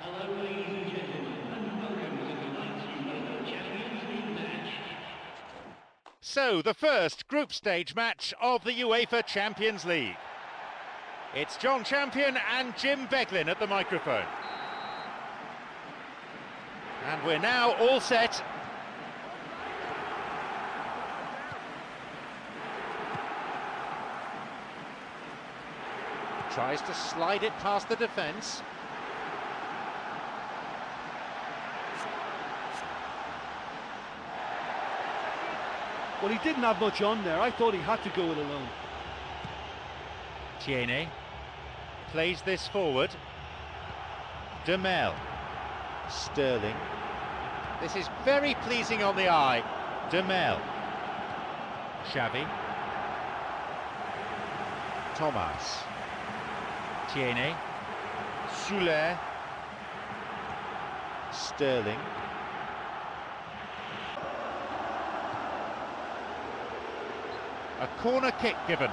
Hello, ladies and gentlemen, and welcome to tonight's UEFA Champions League match. So, the first group stage match of the UEFA Champions League. It's John Champion and Jim Beglin at the microphone. And we're now all set. Tries to slide it past the defence. Well, he didn't have much on there. I thought he had to go it alone. Tierney plays this forward. Demel. Sterling. This is very pleasing on the eye. Demel. Xavi. Thomas. Tierney. Soler. Sterling. A corner kick given.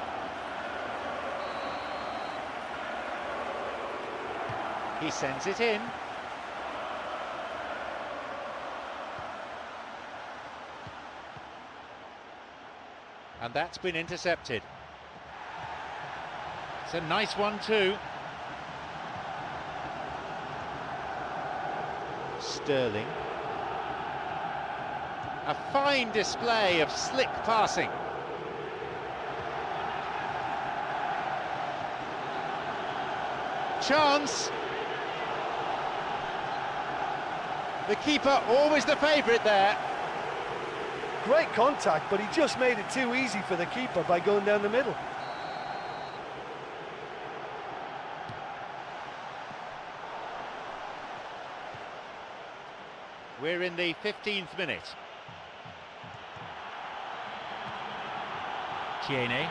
He sends it in. And that's been intercepted. It's a nice one too. Sterling. A fine display of slick passing. Chance. The keeper always the favourite there. Great contact, but he just made it too easy for the keeper by going down the middle. We're in the 15th minute. Tierney.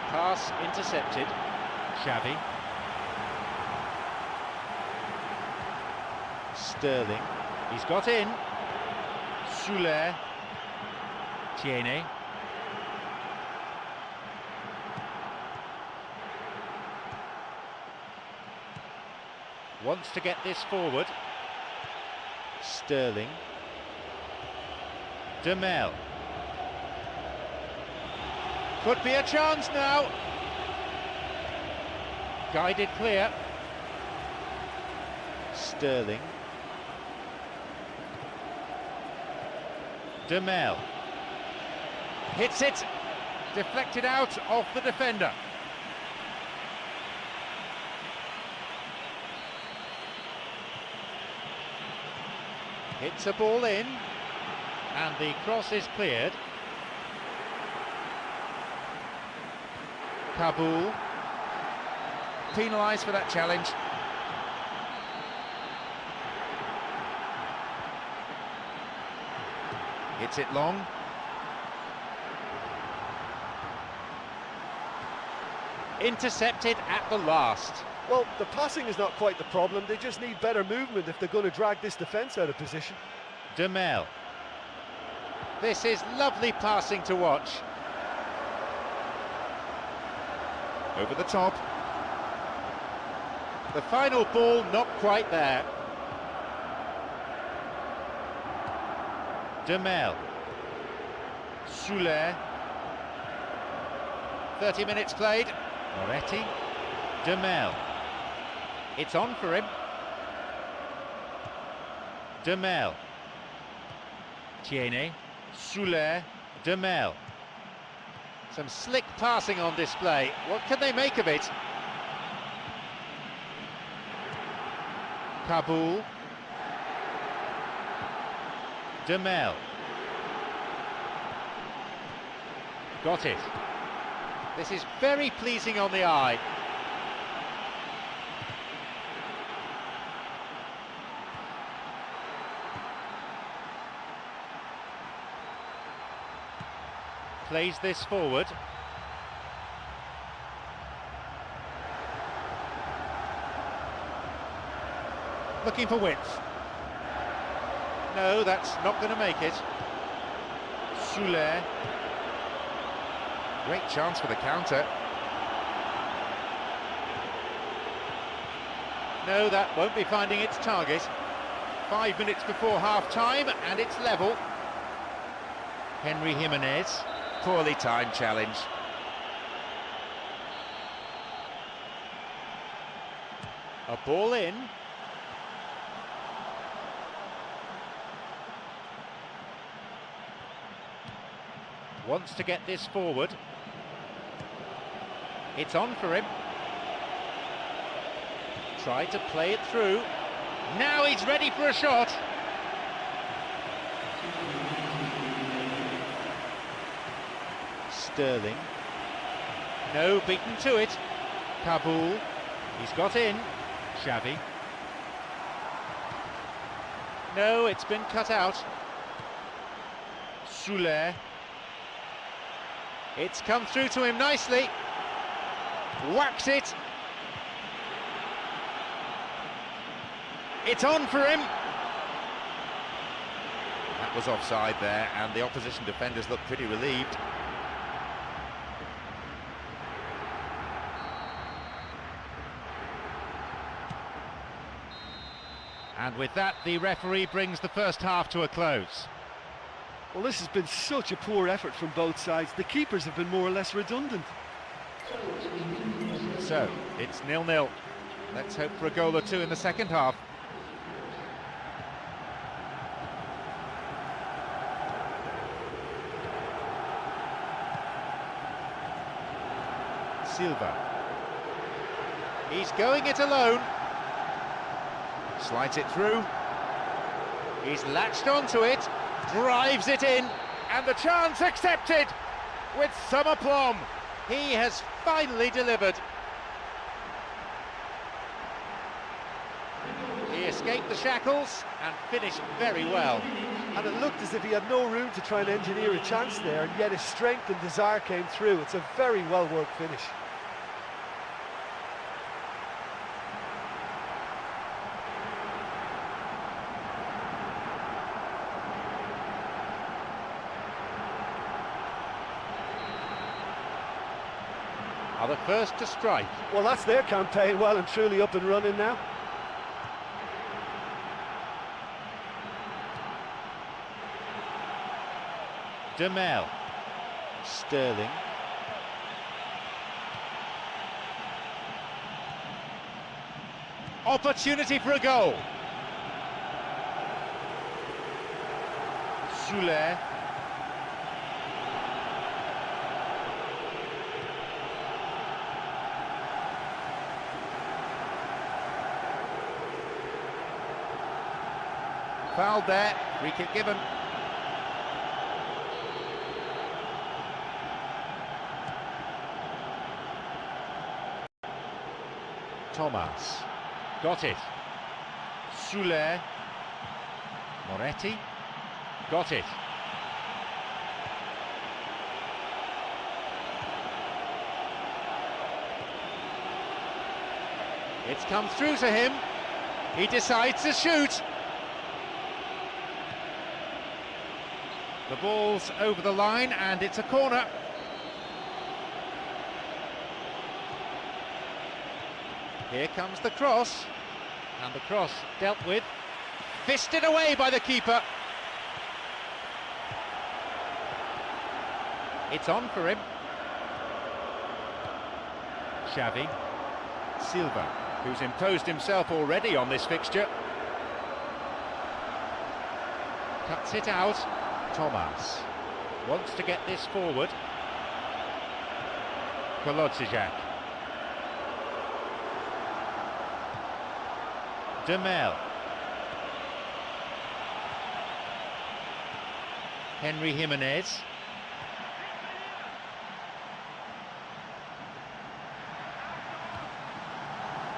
Pass intercepted. Xavi. Sterling. He's got in. Soler. Tierney. Wants to get this forward. Sterling. Demel. Could be a chance now. Guided clear. Sterling. Demel. Hits it. Deflected out off the defender. Hits a ball in. And the cross is cleared. Kabul. Penalised for that challenge. Hits it long. Intercepted at the last. Well, the passing is not quite the problem. They just need better movement if they're going to drag this defence out of position. Demel. This is lovely passing to watch. Over the top. The final ball not quite there. Demel. Soler. 30 minutes played. Moretti. Demel. It's on for him. Demel. Tierney. Soler. Demel. Some slick passing on display. What can they make of it? Kabul. Demel. Got it. This is very pleasing on the eye. Plays this forward. Looking for width. No, that's not going to make it. Soler. Great chance for the counter. No, that won't be finding its target. 5 minutes before half-time, and it's level. Henry Jimenez, poorly timed challenge. A ball in. Wants to get this forward. It's on for him. Tried to play it through. Now he's ready for a shot. Sterling. No, beaten to it. Kabul. He's got in. Xavi. No, it's been cut out. Soler. It's come through to him nicely. Whacks it. It's on for him. That was offside there, and the opposition defenders look pretty relieved. And with that, the referee brings the first half to a close. Well, this has been such a poor effort from both sides. The keepers have been more or less redundant. So, it's 0-0. Let's hope for a goal or two in the second half. Silva. He's going it alone. Slides it through. He's latched onto it. Drives it in. And the chance accepted with some aplomb. He has finally delivered. He escaped the shackles and finished very well. And it looked as if he had no room to try and engineer a chance there, and yet his strength and desire came through. It's a very well-worked finish. Are the first to strike. Well, that's their campaign well and truly up and running now. Demel. Sterling. Opportunity for a goal. Soler. Fouled there, free kick given. Thomas, got it. Soler. Moretti, got it. It's come through to him. He decides to shoot. The ball's over the line and it's a corner. Here comes the cross, and the cross dealt with, fisted away by the keeper. It's on for him. Xavi. Silva, who's imposed himself already on this fixture. Cuts it out. Thomas wants to get this forward. Kolodziejczak. Demel. Henry Jimenez.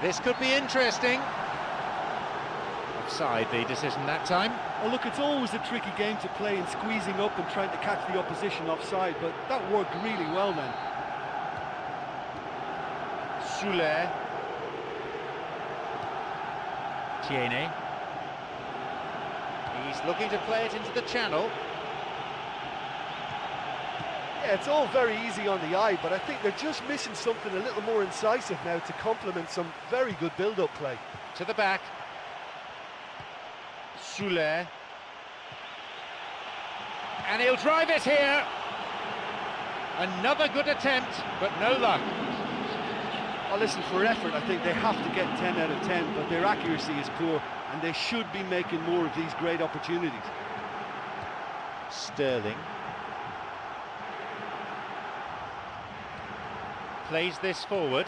This could be interesting. Offside, the decision that time. Well, look, it's always a tricky game to play in squeezing up and trying to catch the opposition offside, but that worked really well then. Soler. Tiene. He's looking to play it into the channel. Yeah, it's all very easy on the eye, but I think they're just missing something a little more incisive now to complement some very good build-up play. to the back. Soler. And he'll drive it here. Another good attempt, but no luck. Well, listen, for effort, I think they have to get 10 out of 10, but their accuracy is poor, and they should be making more of these great opportunities. Sterling. Plays this forward.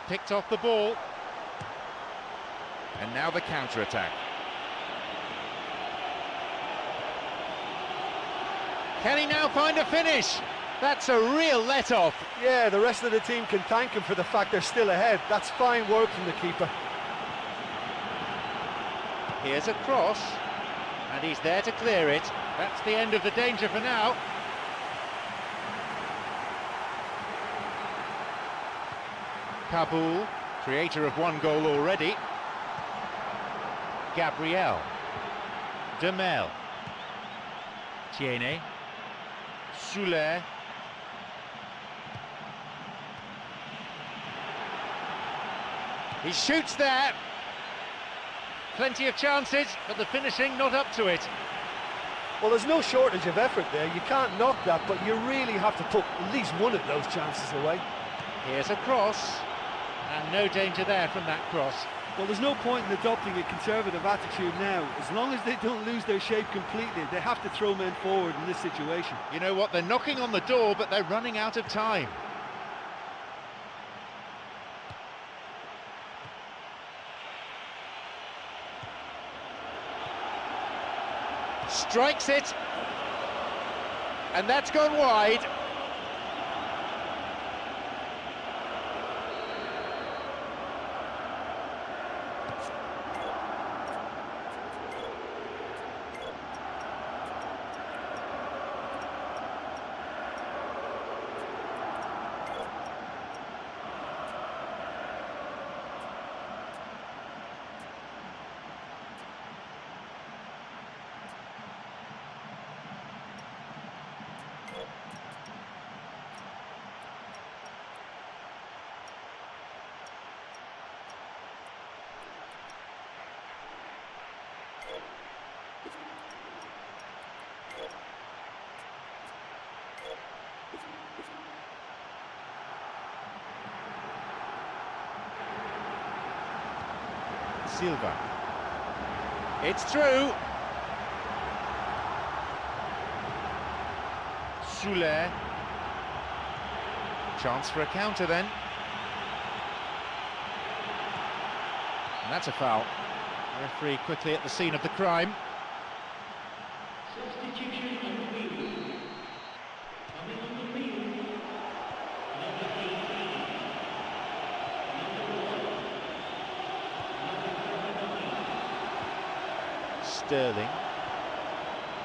Picked off the ball. And now the counter-attack. Can he now find a finish? That's a real let-off. Yeah, the rest of the team can thank him for the fact they're still ahead. That's fine work from the keeper. Here's a cross, and he's there to clear it. That's the end of the danger for now. Kabul, creator of one goal already. Gabriel. Demel. Tiene. Soler. He shoots there. Plenty of chances, but the finishing not up to it. Well, there's no shortage of effort there. You can't knock that, but you really have to put at least one of those chances away. Here's a cross, and no danger there from that cross. Well, there's no point in adopting a conservative attitude now. As long as they don't lose their shape completely, they have to throw men forward in this situation. You know what, they're knocking on the door, but they're running out of time. Strikes it, and that's gone wide. Silva. It's through. Soler. Chance for a counter then. And that's a foul. Referee quickly at the scene of the crime. Substitution on the field. Coming on the field. Number 18. Number 1. Sterling.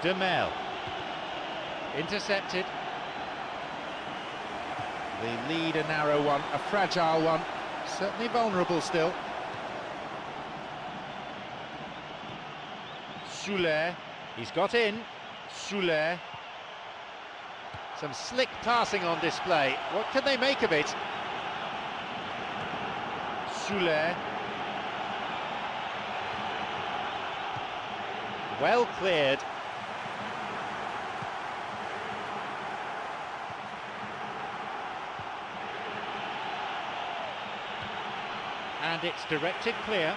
Demel. Intercepted. The lead a narrow one, a fragile one, certainly vulnerable still. Soler, he's got in. Soler. Some slick passing on display. What can they make of it? Soler. Well cleared. And it's directed clear.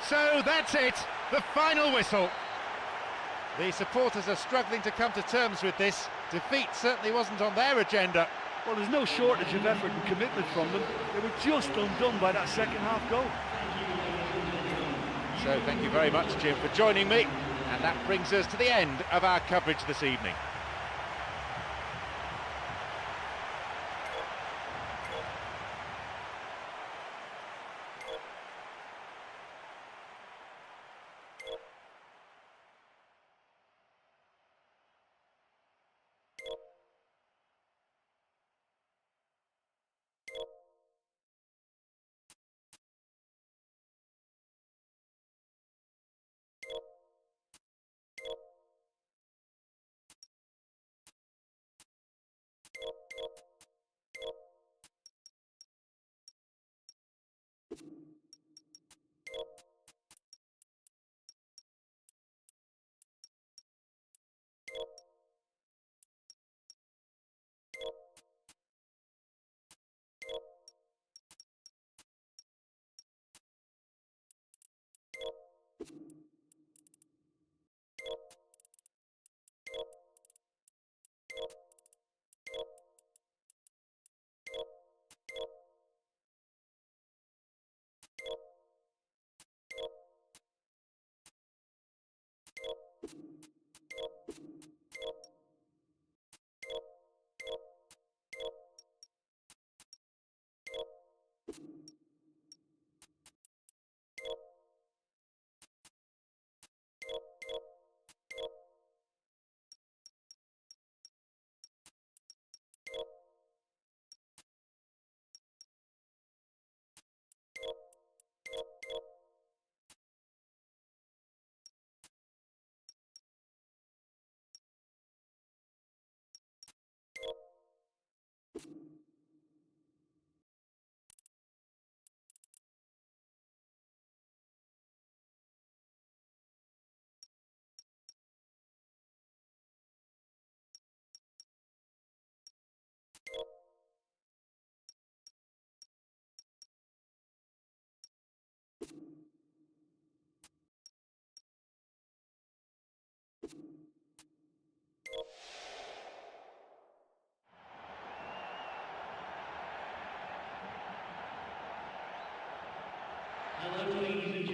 So that's it, the final whistle. The supporters are struggling to come to terms with this. Defeat certainly wasn't on their agenda. Well, there's no shortage of effort and commitment from them. They were just undone by that second half goal. So thank you very much, Jim, for joining me. And that brings us to the end of our coverage this evening.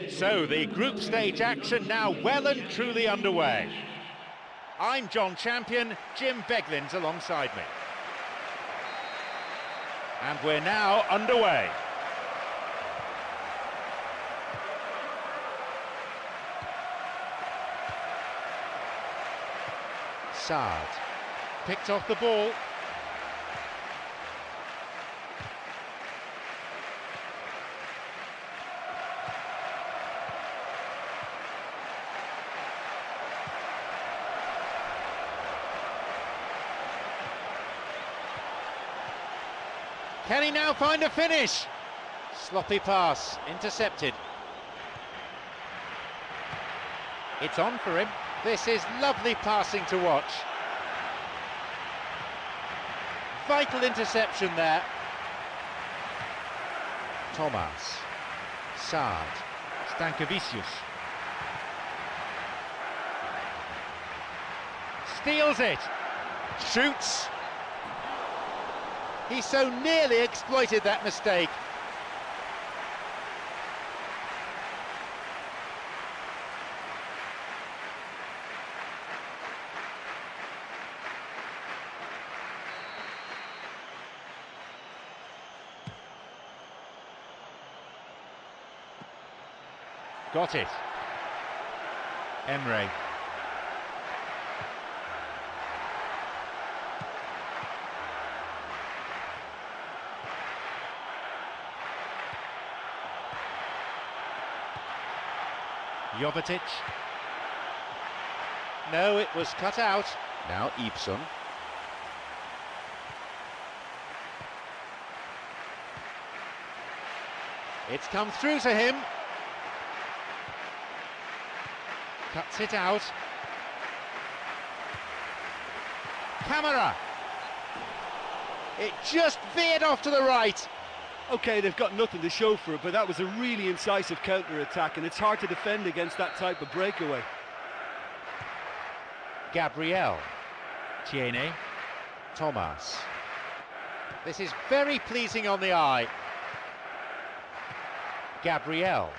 So the group stage action now well and truly underway. I'm John Champion, Jim Beglin's alongside me. And we're now underway. Saad picked off the ball. Can he now find a finish? Sloppy pass, intercepted. It's on for him. This is lovely passing to watch. Vital interception there. Thomas. Saad. Stankovicius. Steals it. Shoots. He so nearly exploited that mistake. Got it. Emre. Jovetic. No, it was cut out. Now Ibson. It's come through to him. Cuts it out. Camera. It just veered off to the right. Okay, they've got nothing to show for it, but that was a really incisive counter-attack, and it's hard to defend against that type of breakaway. Gabriel. Tiene. Thomas. This is very pleasing on the eye. Gabriel.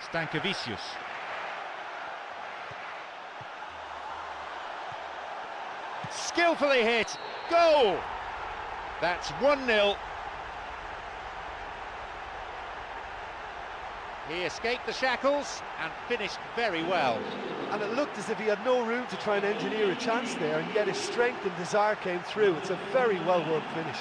Stankovicius. Skillfully hit. Goal! That's 1-0. He escaped the shackles and finished very well. And it looked as if he had no room to try and engineer a chance there, and yet his strength and desire came through. It's a very well-worked finish.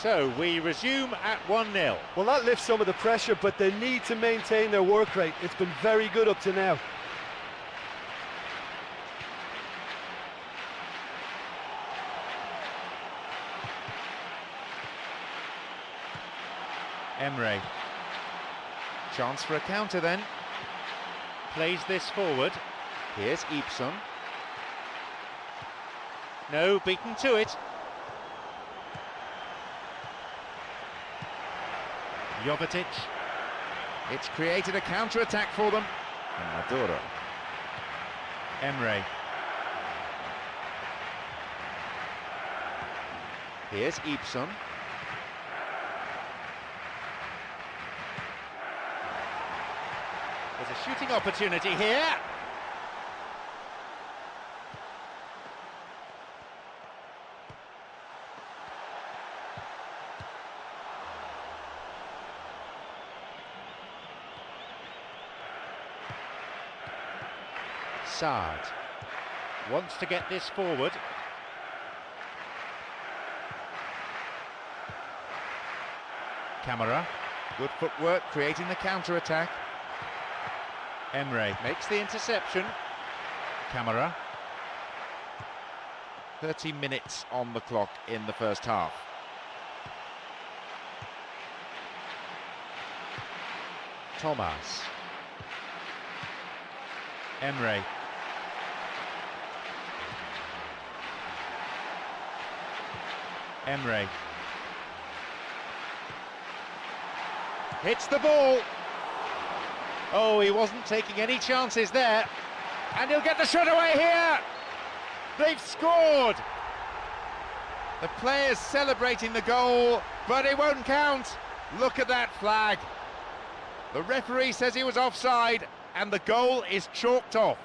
So we resume at 1-0. Well, that lifts some of the pressure, but they need to maintain their work rate. It's been very good up to now. Emre. Chance for a counter then. Plays this forward. Here's Ibson. No, beaten to it. Jovetic. It's created a counter-attack for them. And Maduro. Emre. Here's Ibson. There's a shooting opportunity here. Saad wants to get this forward. Camera, good footwork, creating the counter-attack. Emre makes the interception. Camera. 30 minutes on the clock in the first half. Thomas. Emre. Hits the ball. Oh, he wasn't taking any chances there. And he'll get the shot away here. They've scored. The players celebrating the goal, but it won't count. Look at that flag. The referee says he was offside, and the goal is chalked off.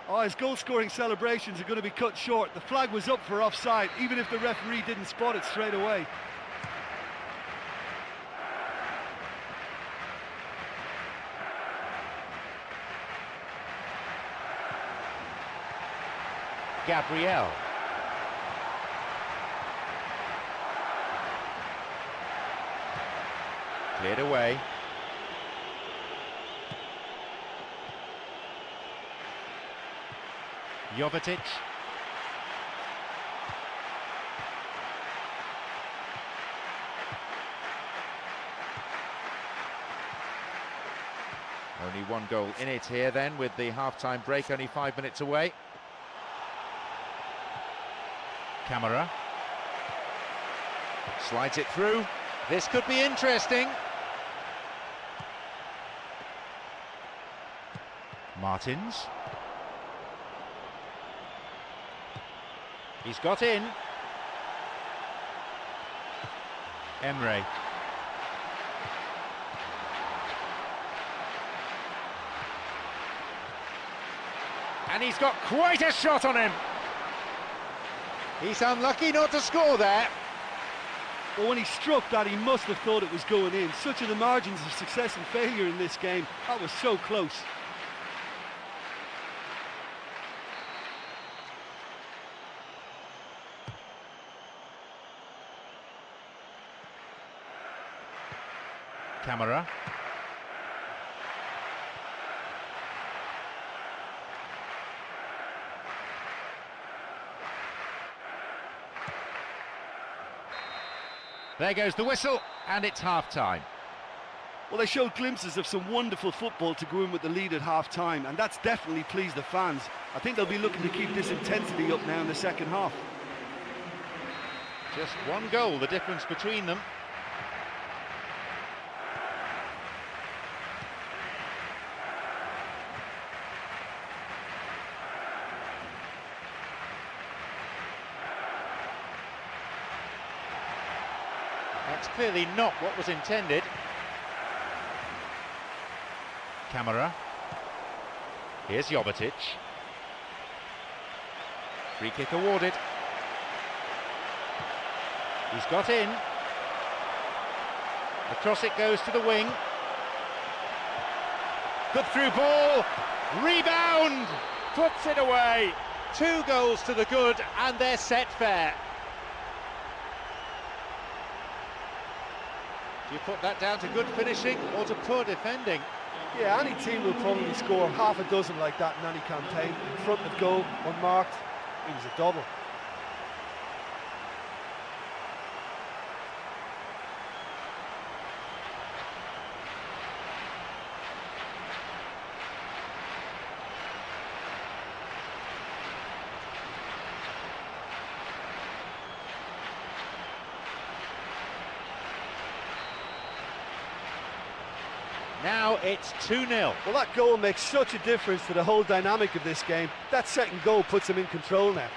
Oh, his goal-scoring celebrations are going to be cut short. The flag was up for offside, even if the referee didn't spot it straight away. Gabriel. Cleared away. Jovetic. Only one goal in it here then, with the half-time break only 5 minutes away. Camera. Slides it through. This could be interesting. Martins. He's got in. Emre. And he's got quite a shot on him. He's unlucky not to score there. Well, when he struck that, he must have thought it was going in. Such are the margins of success and failure in this game. That was so close. Camera. There goes the whistle, and it's half-time. Well, they showed glimpses of some wonderful football to go in with the lead at half-time, and that's definitely pleased the fans. I think they'll be looking to keep this intensity up now in the second half. Just one goal, the difference between them. That's clearly not what was intended. Camera. Here's Jovetic. Free kick awarded. He's got in. Across it goes to the wing. Good through ball. Rebound. Puts it away. 2 goals to the good, and they're set fair. Do you put that down to good finishing or to poor defending? Yeah, any team will probably score half a dozen like that in any campaign. In front of goal, unmarked. It was a double. Now it's 2-0. Well, that goal makes such a difference to the whole dynamic of this game. That second goal puts them in control now.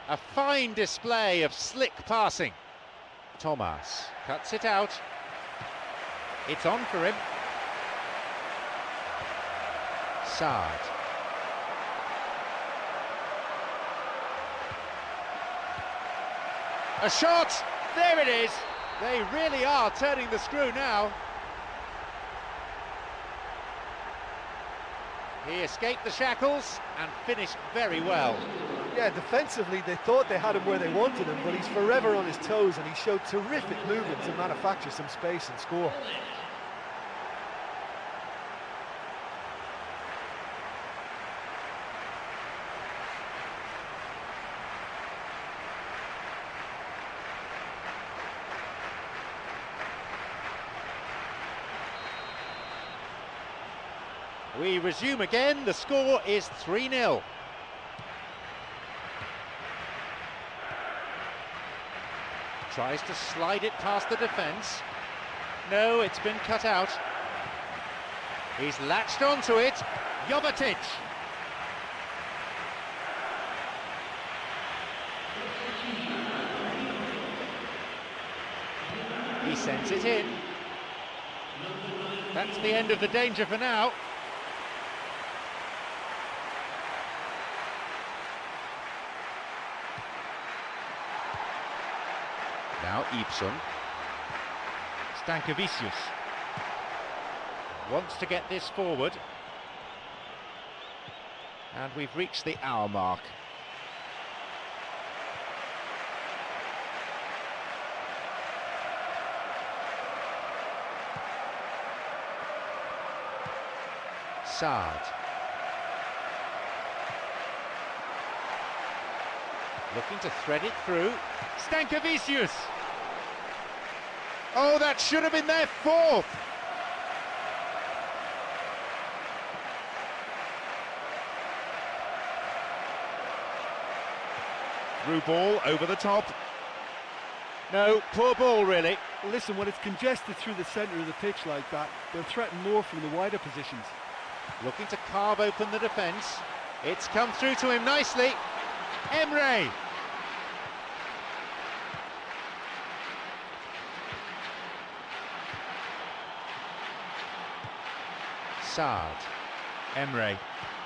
A fine display of slick passing. Thomas cuts it out. It's on for him. Saad. A shot! There it is! They really are turning the screw now. He escaped the shackles and finished very well. Yeah, defensively they thought they had him where they wanted him, but he's forever on his toes and he showed terrific movement to manufacture some space and score. We resume again, the score is 3-0. Tries to slide it past the defence. No, it's been cut out. He's latched onto it. Jovetic. He sends it in. That's the end of the danger for now. Now Ibson. Stankovičius wants to get this forward. And we've reached the hour mark. Saad. Looking to thread it through. Stankovičius! Oh, that should have been their fourth! Through ball, over the top. No, poor ball really. Listen, when it's congested through the centre of the pitch like that, they'll threaten more from the wider positions. Looking to carve open the defence. It's come through to him nicely. Emre! Saad. Emre.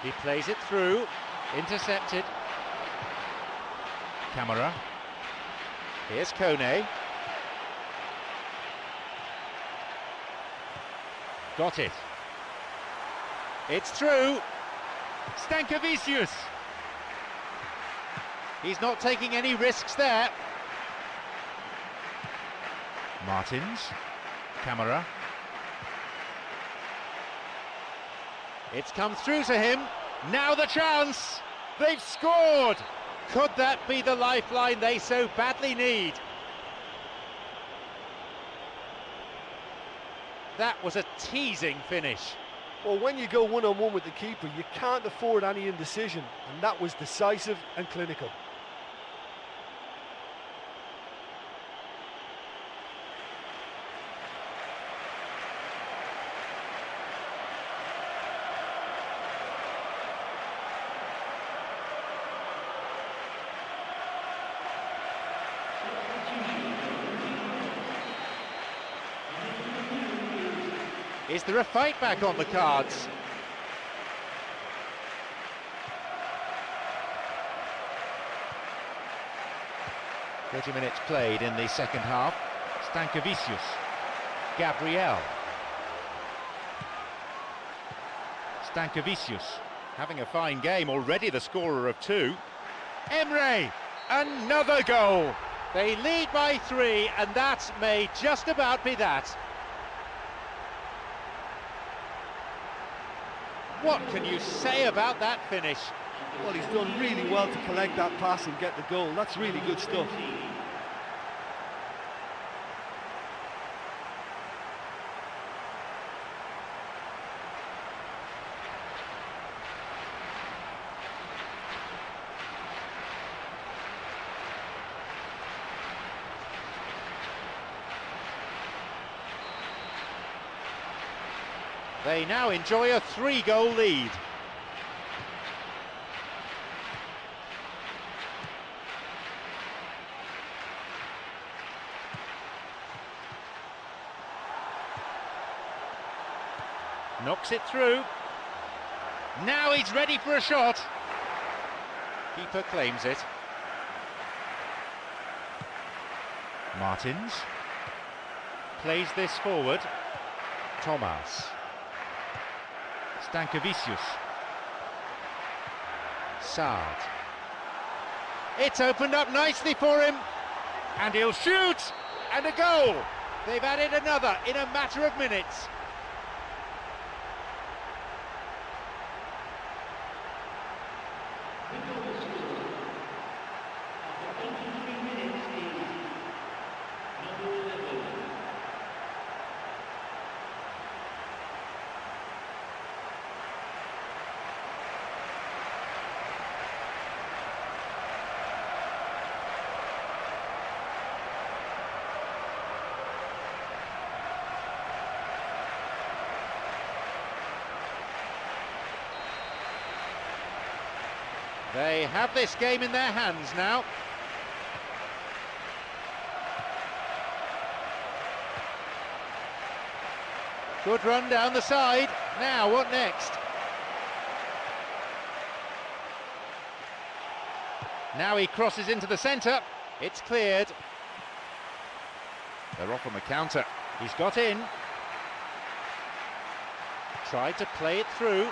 He plays it through. Intercepted. Camera. Here's Kone. Got it. It's through. Stankovičius. He's not taking any risks there. Martins. Camera. It's come through to him. Now the chance. They've scored. Could that be the lifeline they so badly need? That was a teasing finish. Well, when you go one-on-one with the keeper, you can't afford any indecision, and that was decisive and clinical. Is there a fight back on the cards? "30 minutes played in the second half. Stankovičius. Gabriel. Stankovičius having a fine game, already the scorer of 2. Emre! Another goal! They lead by 3, and that may just about be that. What can you say about that finish? Well, he's done really well to collect that pass and get the goal. That's really good stuff. They now enjoy a 3-goal lead. Knocks it through. Now he's ready for a shot. Keeper claims it. Martins plays this forward. Thomas. Stankovičius. Saad. It's opened up nicely for him, and he'll shoot, and a goal. They've added another in a matter of minutes. They have this game in their hands now. Good run down the side. Now, what next? Now he crosses into the centre. It's cleared. They're off on the counter. He's got in. Tried to play it through.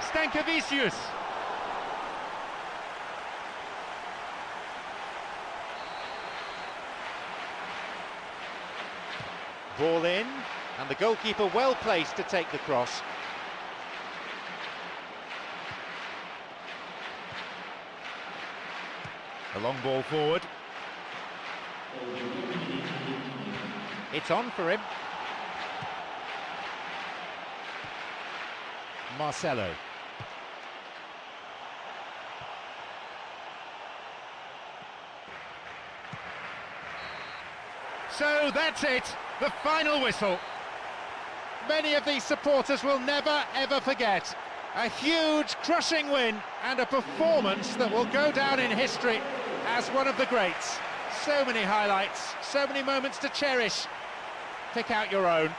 Stankevicius. Ball in, and the goalkeeper well placed to take the cross. A long ball forward. It's on for him. Marcelo. So that's it, the final whistle. Many of these supporters will never ever forget. A huge, crushing win and a performance that will go down in history as one of the greats. So many highlights, so many moments to cherish. Pick out your own.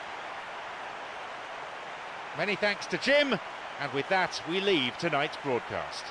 Many thanks to Jim, and with that we leave tonight's broadcast.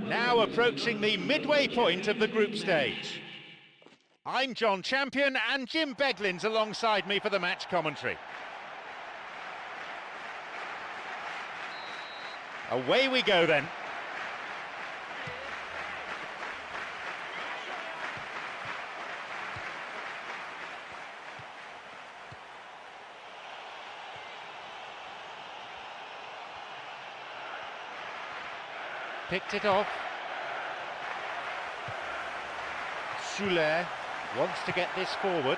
Now approaching the midway point of the group stage. I'm John Champion and Jim Beglin's alongside me for the match commentary. Away we go then. Picked it off. Soler wants to get this forward.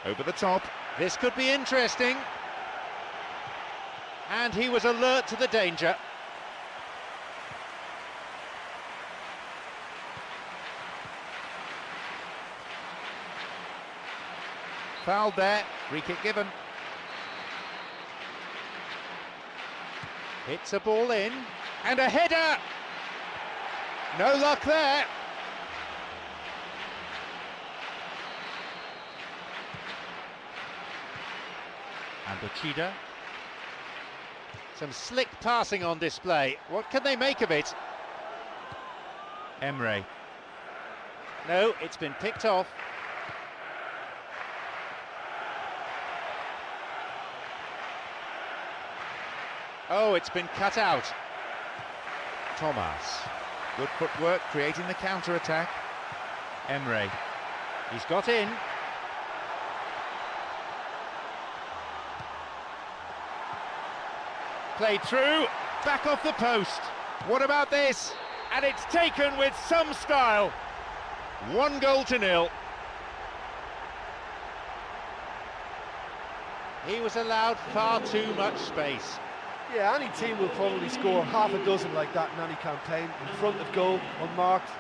Over the top. This could be interesting. And he was alert to the danger. Fouled there, free kick given. Hits a ball in, and a header! No luck there. And Uchida. Some slick passing on display. What can they make of it? Emre. No, it's been picked off. Oh, it's been cut out. Thomas. Good footwork, creating the counter-attack. Emre. He's got in. Played through, back off the post. What about this? And it's taken with some style. 1-0. He was allowed far too much space. Yeah, any team will probably score half a dozen like that in any campaign. In front of goal, unmarked,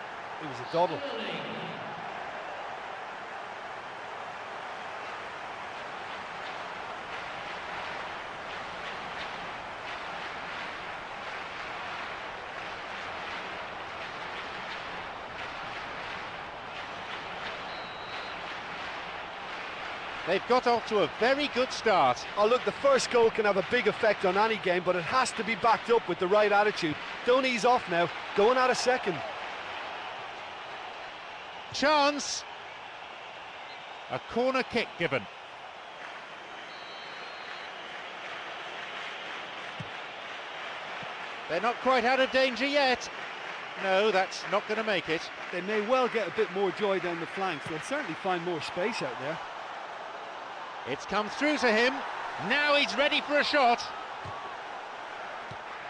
it was a double. They've got off to a very good start. Oh look, the first goal can have a big effect on any game, but it has to be backed up with the right attitude. Don't ease off now, going at a second. Chance. A corner kick given. They're not quite out of danger yet. No, that's not going to make it. They may well get a bit more joy down the flanks. They'll certainly find more space out there. It's come through to him. Now he's ready for a shot.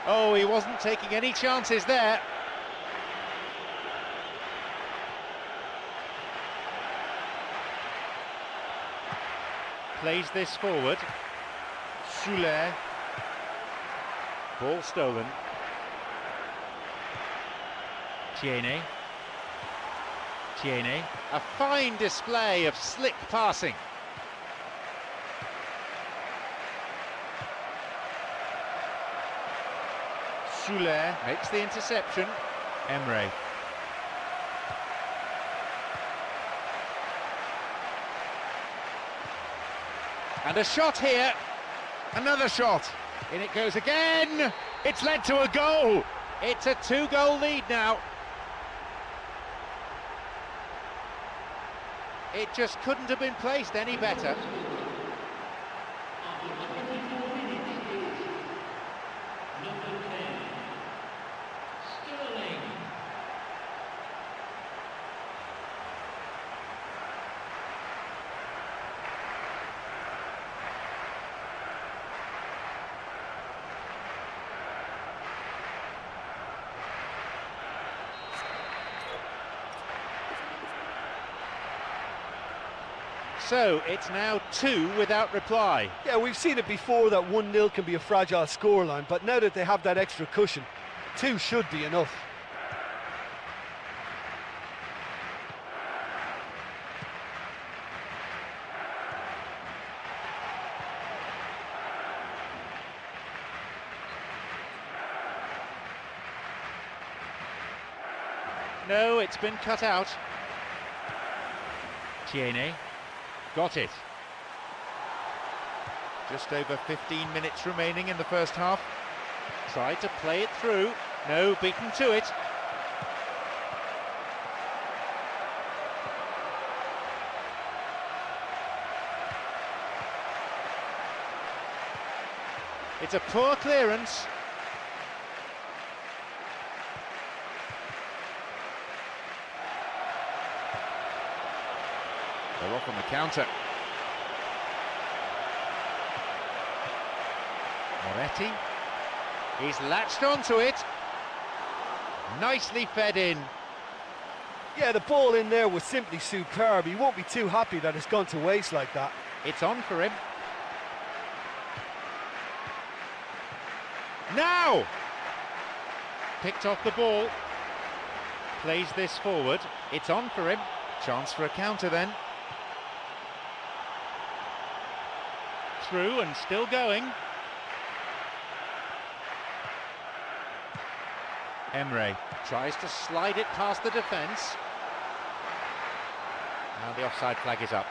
Oh, he wasn't taking any chances there. Plays this forward. Soler. Ball stolen. Tiene. A fine display of slick passing. Soler makes the interception. Emre. And a shot here. Another shot. In it goes again. It's led to a goal. It's a 2-goal lead now. It just couldn't have been placed any better. So it's now 2 without reply. Yeah, we've seen it before that 1-0 can be a fragile scoreline, but now that they have that extra cushion, 2 should be enough. No, it's been cut out. Tiene. Got it. Just over 15 minutes remaining in the first half. Tried to play it through. No, beaten to it. It's a poor clearance. They're off on the counter. Moretti. He's latched onto it. Nicely fed in. Yeah, the ball in there was simply superb. He won't be too happy that it's gone to waste like that. It's on for him. Now! Picked off the ball. Plays this forward. It's on for him. Chance for a counter then. Through and still going. Emre tries to slide it past the defence. Now the offside flag is up.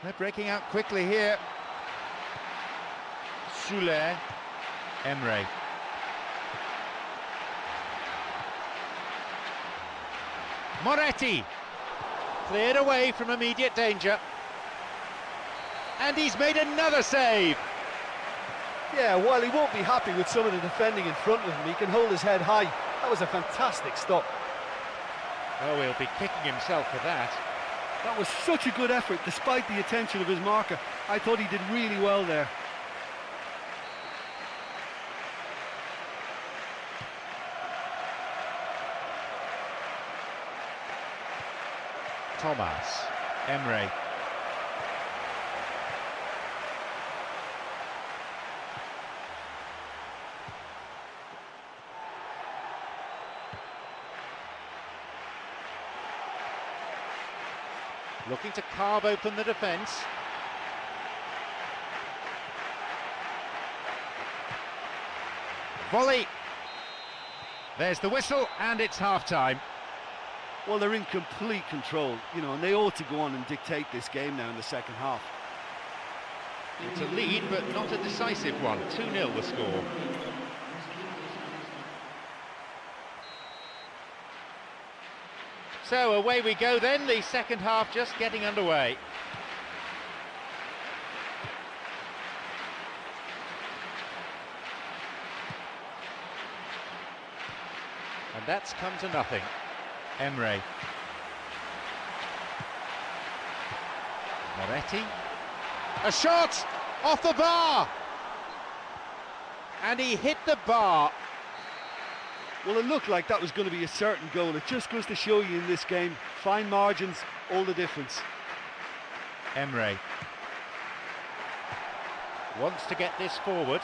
They're breaking out quickly here. Soler, Emre. Moretti, cleared away from immediate danger. And he's made another save. Yeah, while he won't be happy with some of the defending in front of him, he can hold his head high. That was a fantastic stop. Oh, he'll be kicking himself for that. That was such a good effort, despite the attention of his marker. I thought he did really well there. Thomas, Emre. Looking to carve open the defence. Volley. There's the whistle, and it's half-time. Well, they're in complete control, you know, and they ought to go on and dictate this game now in the second half. It's a lead, but not a decisive one. 2-0 the score. So away we go then, the second half just getting underway. And that's come to nothing. Emre. Moretti. A shot off the bar! And he hit the bar. Well, it looked like that was going to be a certain goal. It just goes to show you in this game, fine margins, all the difference. Emre wants to get this forward.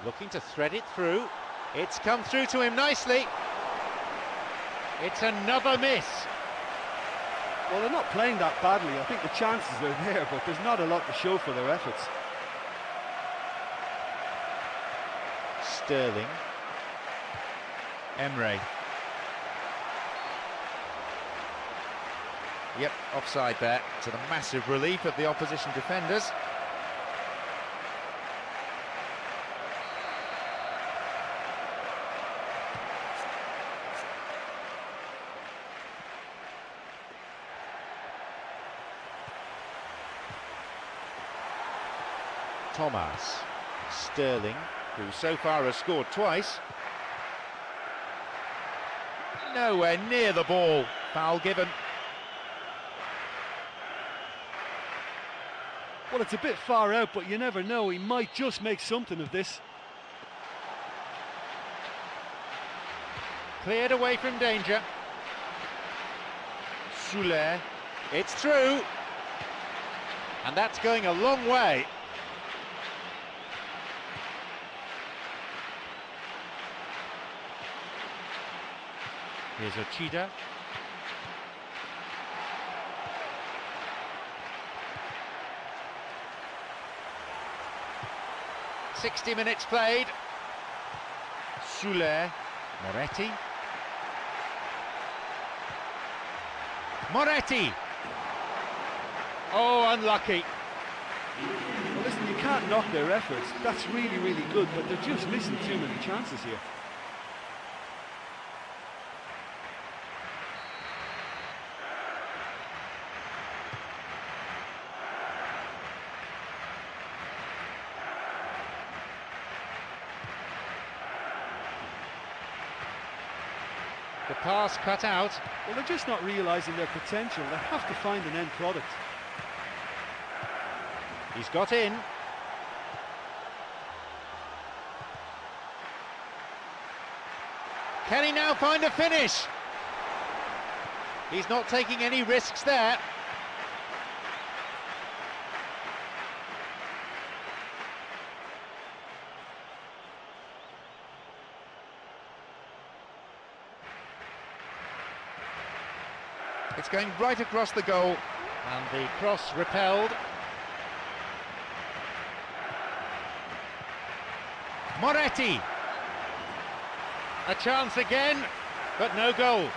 Looking to thread it through. It's come through to him nicely. It's another miss. Well, they're not playing that badly. I think the chances are there, but there's not a lot to show for their efforts. Sterling. Emre. Yep, offside there, to the massive relief of the opposition defenders. Thomas. Sterling, who so far has scored twice. Nowhere near the ball. Foul given. Well, it's a bit far out, but you never know. He might just make something of this. Cleared away from danger. Soler. It's through. And that's going a long way. Here's Ochida. "60 minutes played. Soler. Moretti. Moretti! Oh, unlucky. Well, listen, you can't knock their efforts. That's really, really good, but they're just missing too many chances here. The pass cut out. Well, they're just not realising their potential. They have to find an end product. He's got in. Can he now find a finish? He's not taking any risks there. It's going right across the goal, and the cross repelled. Moretti. A chance again, but no goal.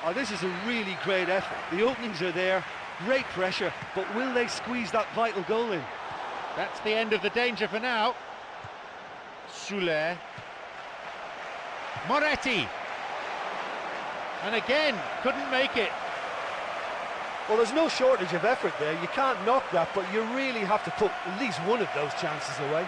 Oh, this is a really great effort. The openings are there, great pressure, but will they squeeze that vital goal in? That's the end of the danger for now. Soler. Moretti. And again, couldn't make it. Well, there's no shortage of effort there. You can't knock that, but you really have to put at least one of those chances away.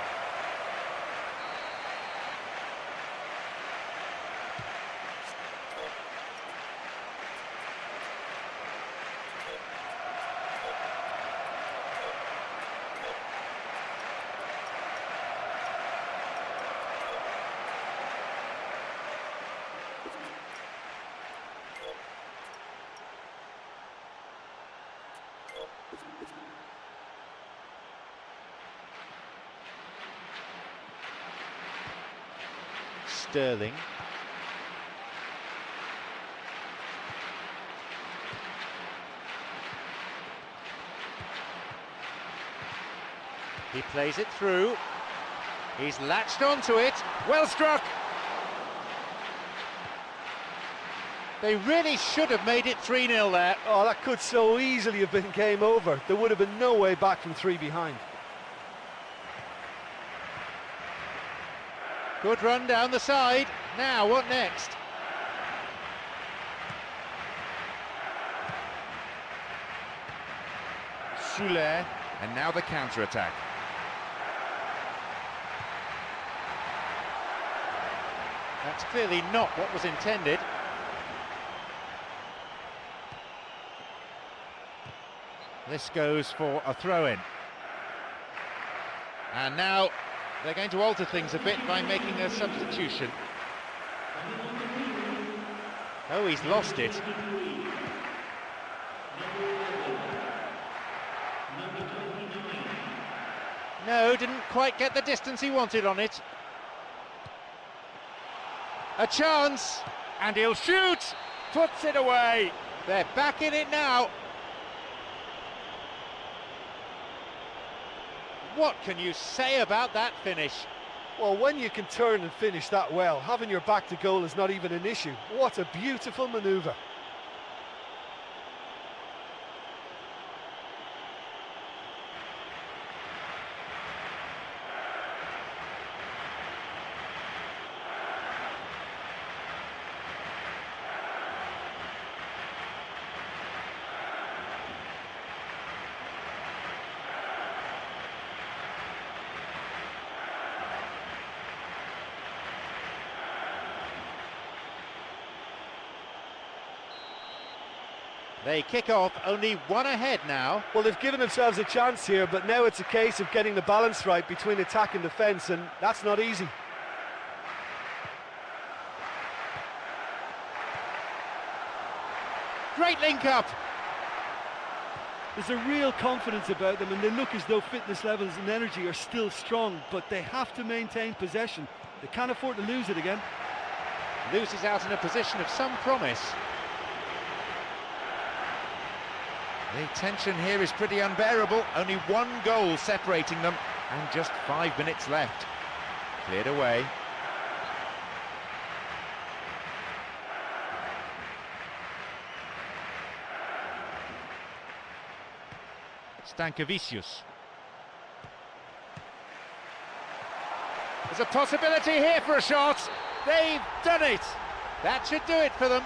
Sterling. He plays it through. He's latched onto it. Well struck. They really should have made it 3-0 there. Oh, that could so easily have been game over. There would have been no way back from 3 behind. Good run down the side. Now, what next? Soler, and now the counter-attack. That's clearly not what was intended. This goes for a throw-in. And now they're going to alter things a bit by making a substitution. Oh, he's lost it. No, didn't quite get the distance he wanted on it. A chance, and he'll shoot! Puts it away. They're back in it now. What can you say about that finish? Well, when you can turn and finish that well, having your back to goal is not even an issue. What a beautiful manoeuvre. They kick off only one ahead now. Well, they've given themselves a chance here, but now it's a case of getting the balance right between attack and defence, and that's not easy. Great link up. There's a real confidence about them, and they look as though fitness levels and energy are still strong, but they have to maintain possession. They can't afford to lose it again. Loses out in a position of some promise. The tension here is pretty unbearable. Only one goal separating them, and just 5 minutes left. Cleared away. Stankovičius. There's a possibility here for a shot. They've done it. That should do it for them.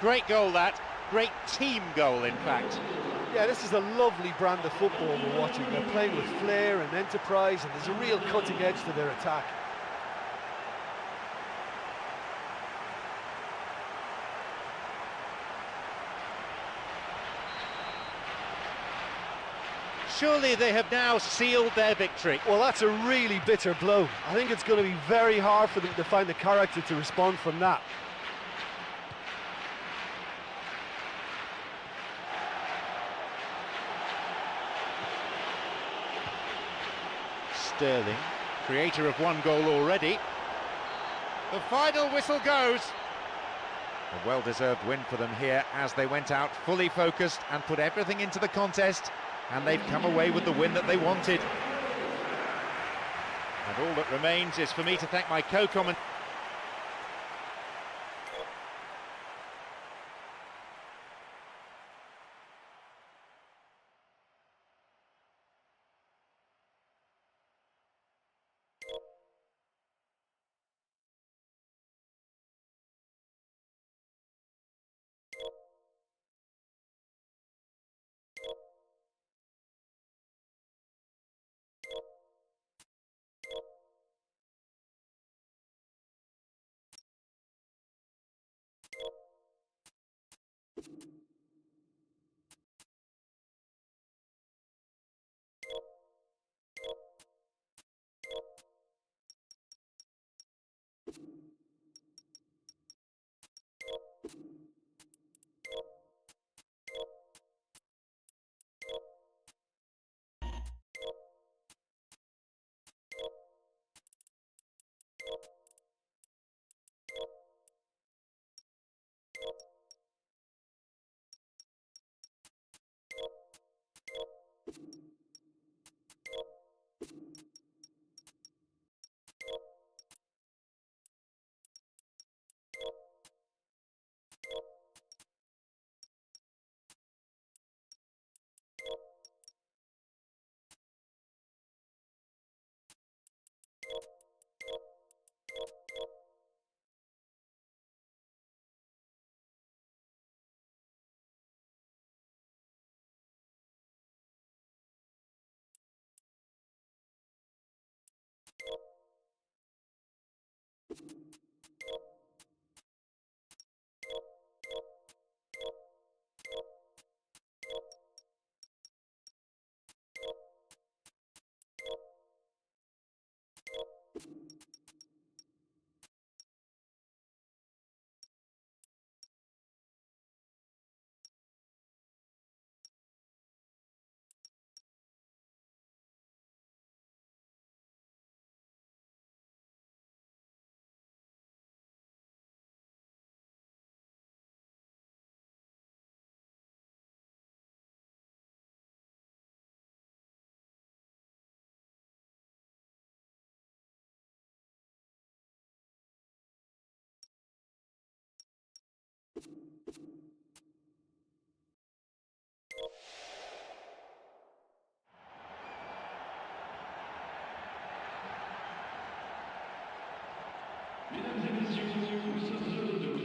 Great goal that. Great team goal, in fact. Yeah, this is a lovely brand of football we're watching. They're playing with flair and enterprise, and there's a real cutting edge to their attack. Surely they have now sealed their victory. Well, that's a really bitter blow. I think it's going to be very hard for them to find the character to respond from that. Sterling, creator of one goal already. The final whistle goes. A well-deserved win for them here as they went out fully focused and put everything into the contest, and they've come away with the win that they wanted. And all that remains is for me to thank my co-commentator.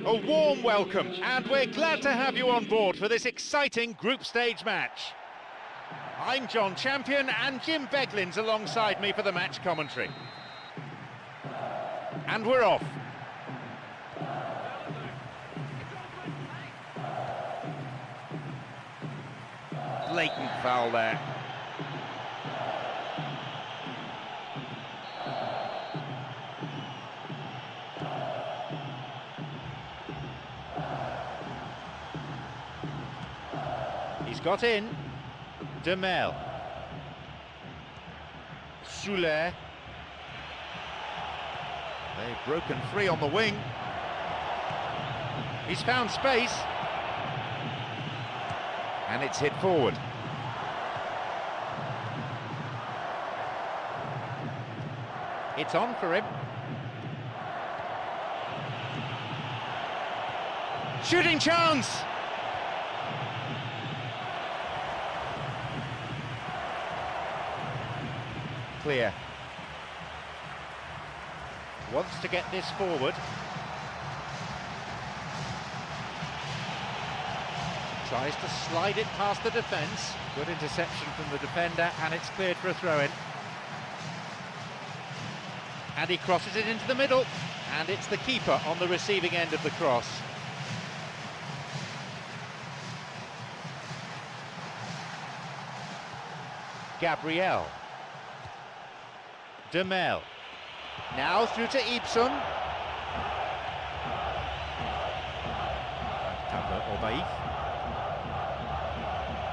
A warm welcome, and we're glad to have you on board for this exciting group stage match. I'm John Champion, and Jim Beglin's alongside me for the match commentary. And we're off. Blatant foul there. He's got in. Demel. Soulet. They've broken free on the wing. He's found space. And it's hit forward. It's on for him. Shooting chance! Clear. Wants to get this forward. Tries to slide it past the defence. Good interception from the defender, and it's cleared for a throw-in. And he crosses it into the middle, and it's the keeper on the receiving end of the cross. Gabriel. Demel. Now through to Ibson.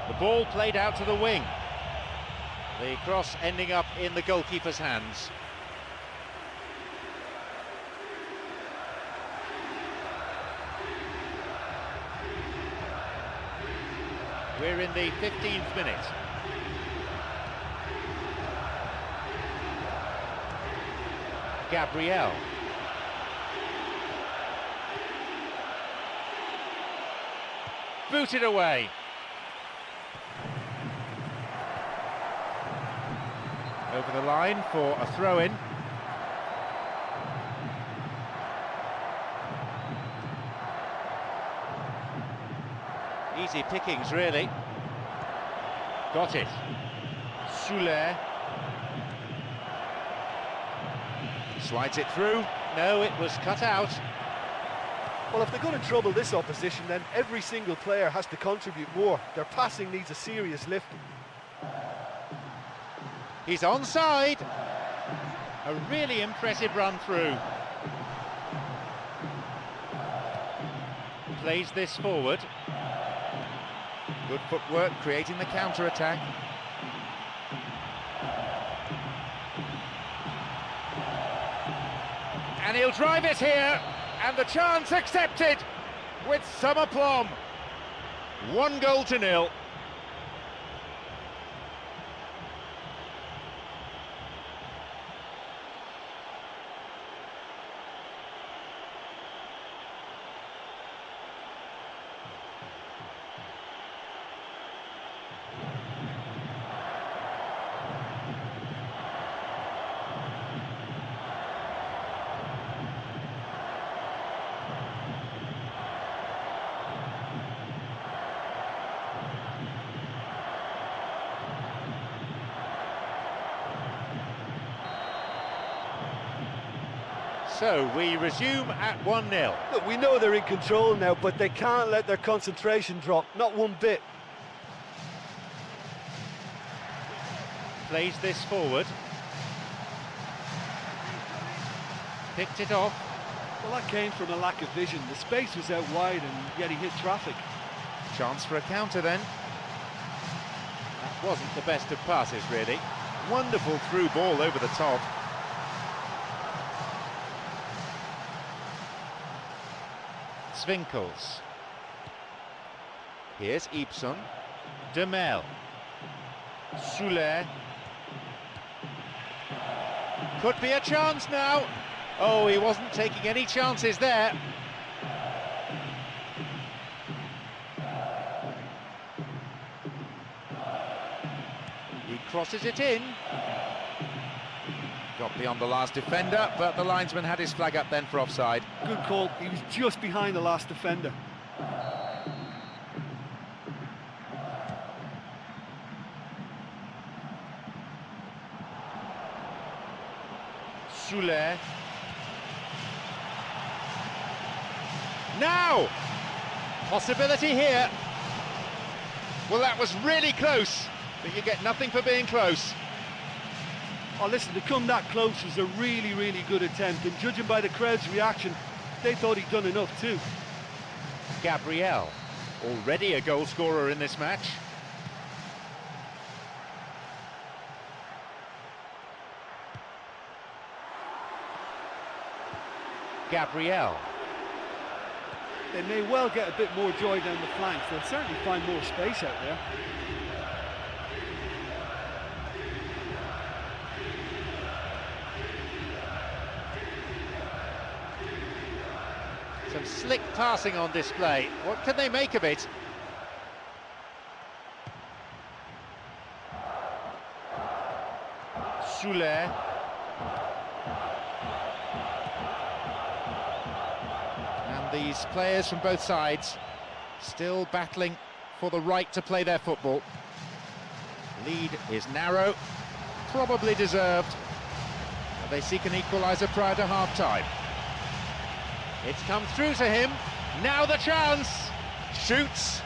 The ball played out to the wing. The cross ending up in the goalkeeper's hands. We're in the 15th minute. Gabriel. Booted away. Over the line for a throw-in. Easy pickings, really. Got it. Soulet. Slides it through. No, it was cut out. Well, if they're going to trouble this opposition, then every single player has to contribute more. Their passing needs a serious lift. He's onside. A really impressive run through. Plays this forward. Good footwork, creating the counter-attack. And he'll drive it here, and the chance accepted with some aplomb. 1-0. So we resume at 1-0. Look, we know they're in control now, but they can't let their concentration drop, not one bit. Plays this forward. Picked it off. Well, that came from a lack of vision. The space was out wide, and yet he hit traffic. Chance for a counter then. That wasn't the best of passes, really. Wonderful through ball over the top. Svinkels. Here's Ibson. Demel. Soulet. Could be a chance now. Oh, he wasn't taking any chances there. He crosses it in. Got beyond the last defender, but the linesman had his flag up then for offside. Good call, he was just behind the last defender. Soule. Now! Possibility here. Well, that was really close, but you get nothing for being close. Oh, listen, to come that close was a really, really good attempt, and judging by the crowd's reaction, they thought he'd done enough too. Gabriel, already a goal scorer in this match. Gabriel. They may well get a bit more joy down the flanks. They'll certainly find more space out there. Some slick passing on display. What can they make of it? Soule. And these players from both sides still battling for the right to play their football. Lead is narrow, probably deserved. And they seek an equaliser prior to half-time. It's come through to him, now the chance, shoots.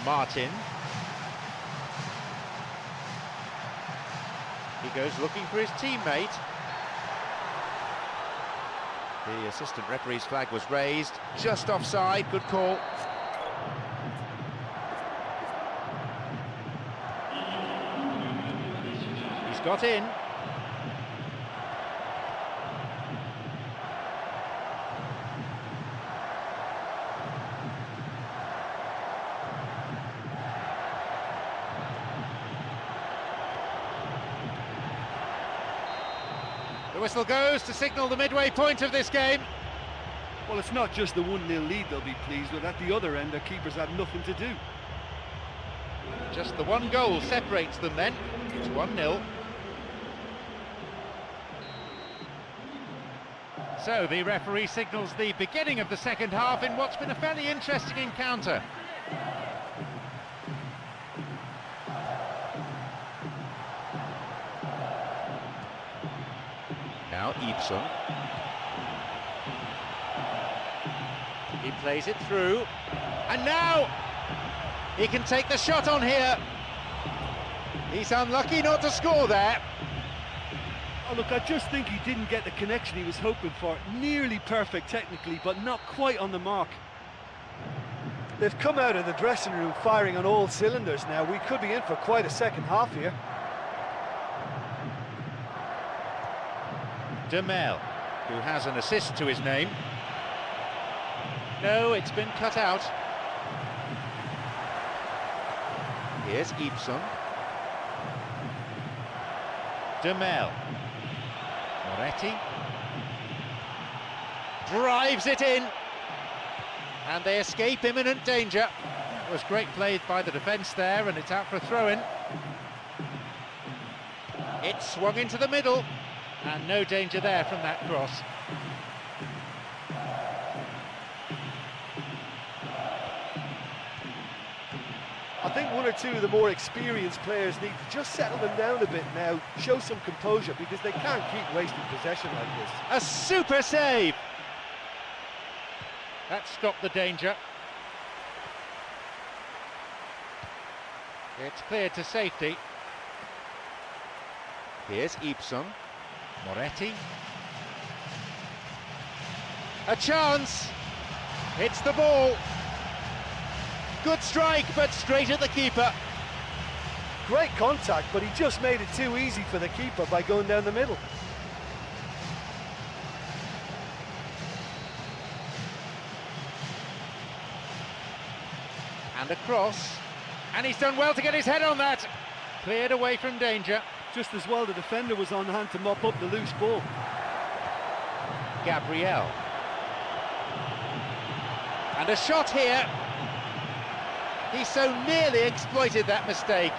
Martin. He goes looking for his teammate. The assistant referee's flag was raised, just offside, good call. He's got in. The whistle goes to signal the midway point of this game. Well, it's not just the 1-0 lead they'll be pleased with. At the other end, their keepers had nothing to do. Just the one goal separates them then. It's 1-0. So the referee signals the beginning of the second half in what's been a fairly interesting encounter. Now Ibson. He plays it through, and now he can take the shot on here. He's unlucky not to score there. Oh, look, I just think he didn't get the connection he was hoping for. Nearly perfect technically, but not quite on the mark. They've come out of the dressing room firing on all cylinders now. We could be in for quite a second half here. Demel, who has an assist to his name. No, it's been cut out. Here's Ibson. Demel. Moretti. Drives it in. And they escape imminent danger. It was great play by the defence there, and it's out for a throw-in. It swung into the middle. And no danger there from that cross. I think one or two of the more experienced players need to just settle them down a bit now, show some composure, because they can't keep wasting possession like this. A super save! That stopped the danger. It's cleared to safety. Here's Ibson. Moretti. A chance! Hits the ball. Good strike, but straight at the keeper. Great contact, but he just made it too easy for the keeper by going down the middle. And a cross. And he's done well to get his head on that. Cleared away from danger. Just as well the defender was on hand to mop up the loose ball. Gabriel. And a shot here. He so nearly exploited that mistake.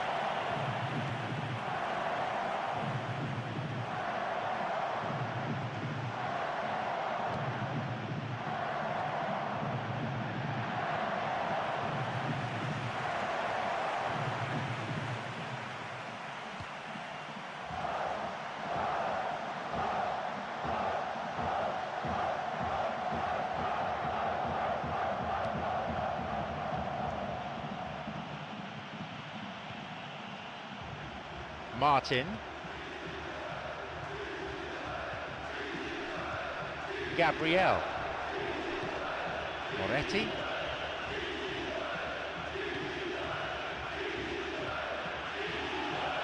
Martin. Gabriel. Moretti.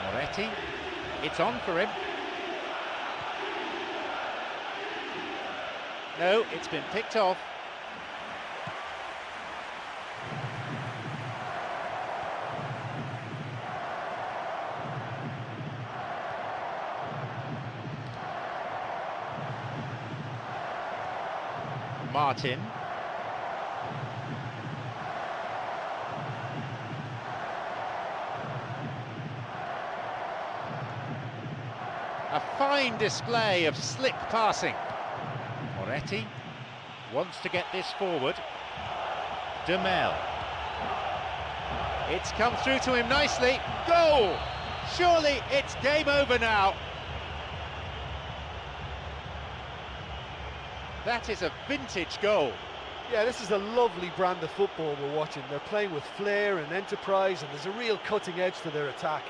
Moretti. It's on for him. No, it's been picked off. Martin. A fine display of slick passing. Moretti wants to get this forward. Demel. It's come through to him nicely. Goal! Surely it's game over now. That is a vintage goal. Yeah, this is a lovely brand of football we're watching. They're playing with flair and enterprise, and there's a real cutting edge to their attack.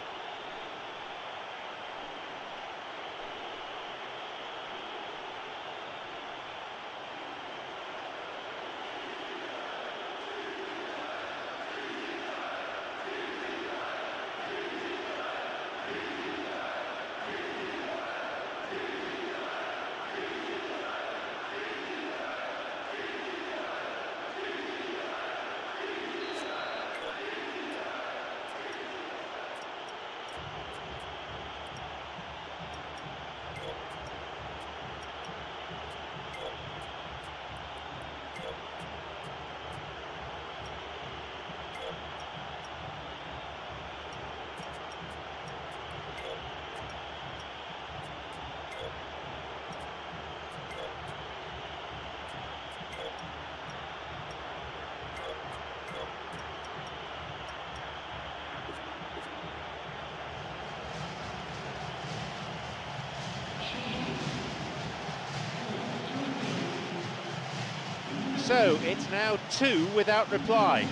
So it's now 2 without reply.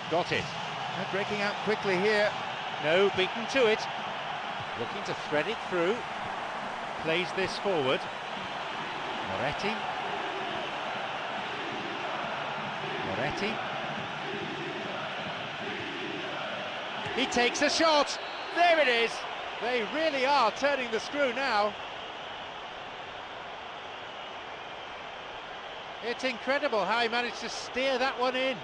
Got it. They're breaking out quickly here. No, beaten to it. Looking to thread it through. Plays this forward. Moretti. Moretti. He takes a shot. There it is. They really are turning the screw now. It's incredible how he managed to steer that one in.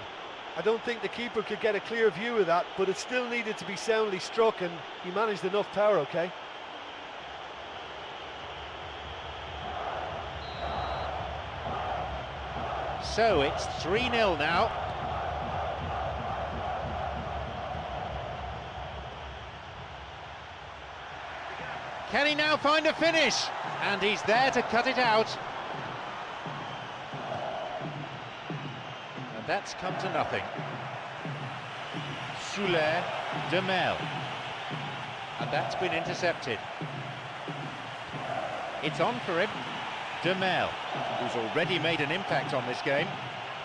I don't think the keeper could get a clear view of that, but it still needed to be soundly struck, and he managed enough power, okay? So it's 3-0 now. Can he now find a finish? And he's there to cut it out. And that's come to nothing. Soler, Demel. And that's been intercepted. It's on for him. Demel, who's already made an impact on this game.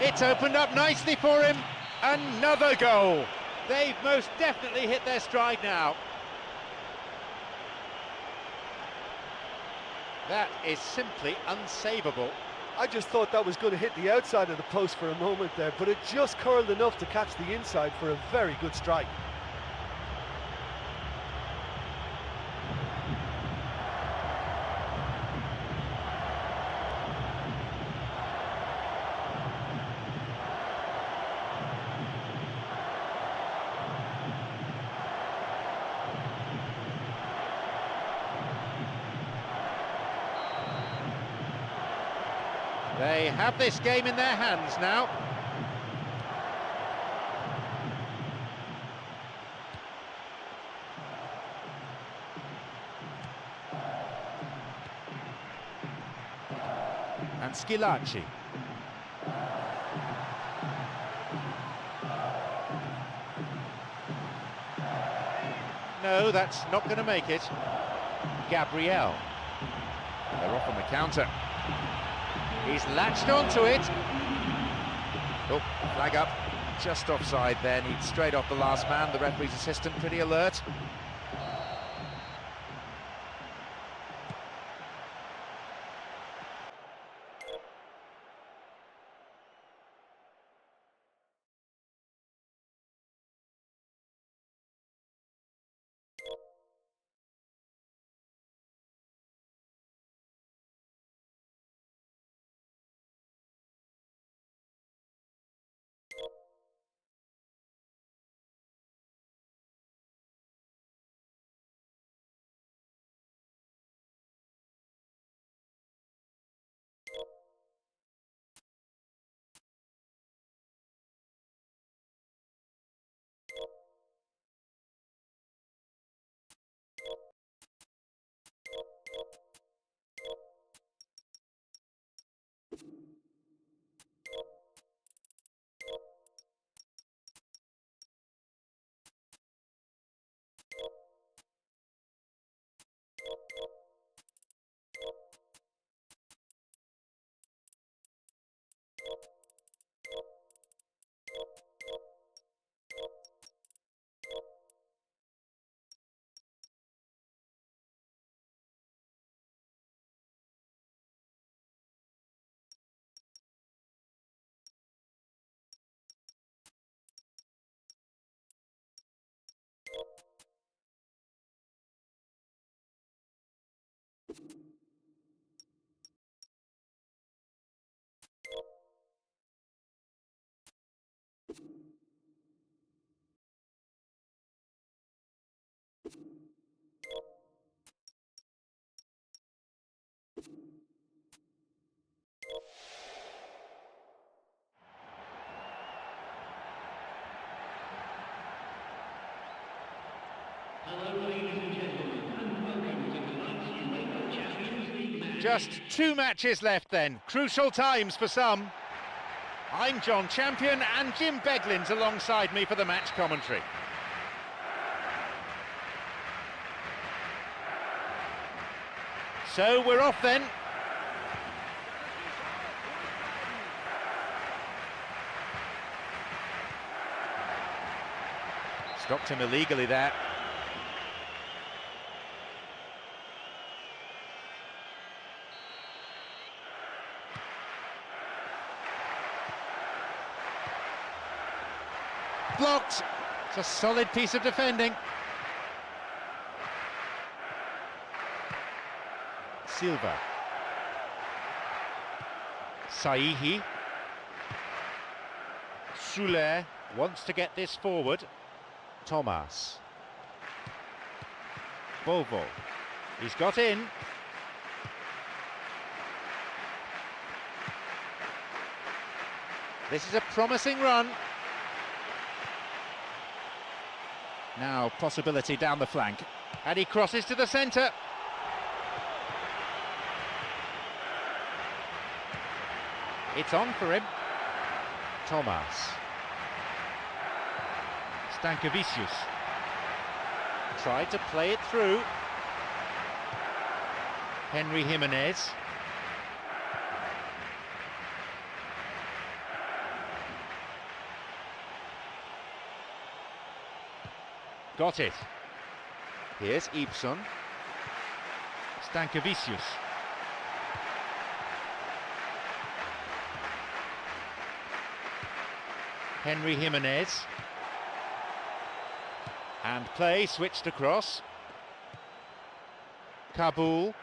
It's opened up nicely for him. Another goal. They've most definitely hit their stride now. That is simply unsavable. I just thought that was going to hit the outside of the post for a moment there, but it just curled enough to catch the inside for a very good strike. They have this game in their hands now. And Schillaci. No, that's not going to make it. Gabriel. They're off on the counter. He's latched onto it. Oh, flag up. Just offside then. He's straight off the last man. The referee's assistant pretty alert. Hello, ladies and gentlemen, and welcome to tonight's UEFA Champions League match. Just 2 matches left then. Crucial times for some. I'm John Champion and Jim Beglin's alongside me for the match commentary. So we're off then. Stopped him illegally there. Blocked. It's a solid piece of defending. Silva. Saihi. Soler wants to get this forward. Thomas. Bovo. He's got in. This is a promising run. Now possibility down the flank. And he crosses to the centre. It's on for him. Thomas. Stankevicius. Tried to play it through. Henry Jimenez. Got it. Here's Ibson. Stankevicius. Henry Jimenez. And play switched across. Kabul.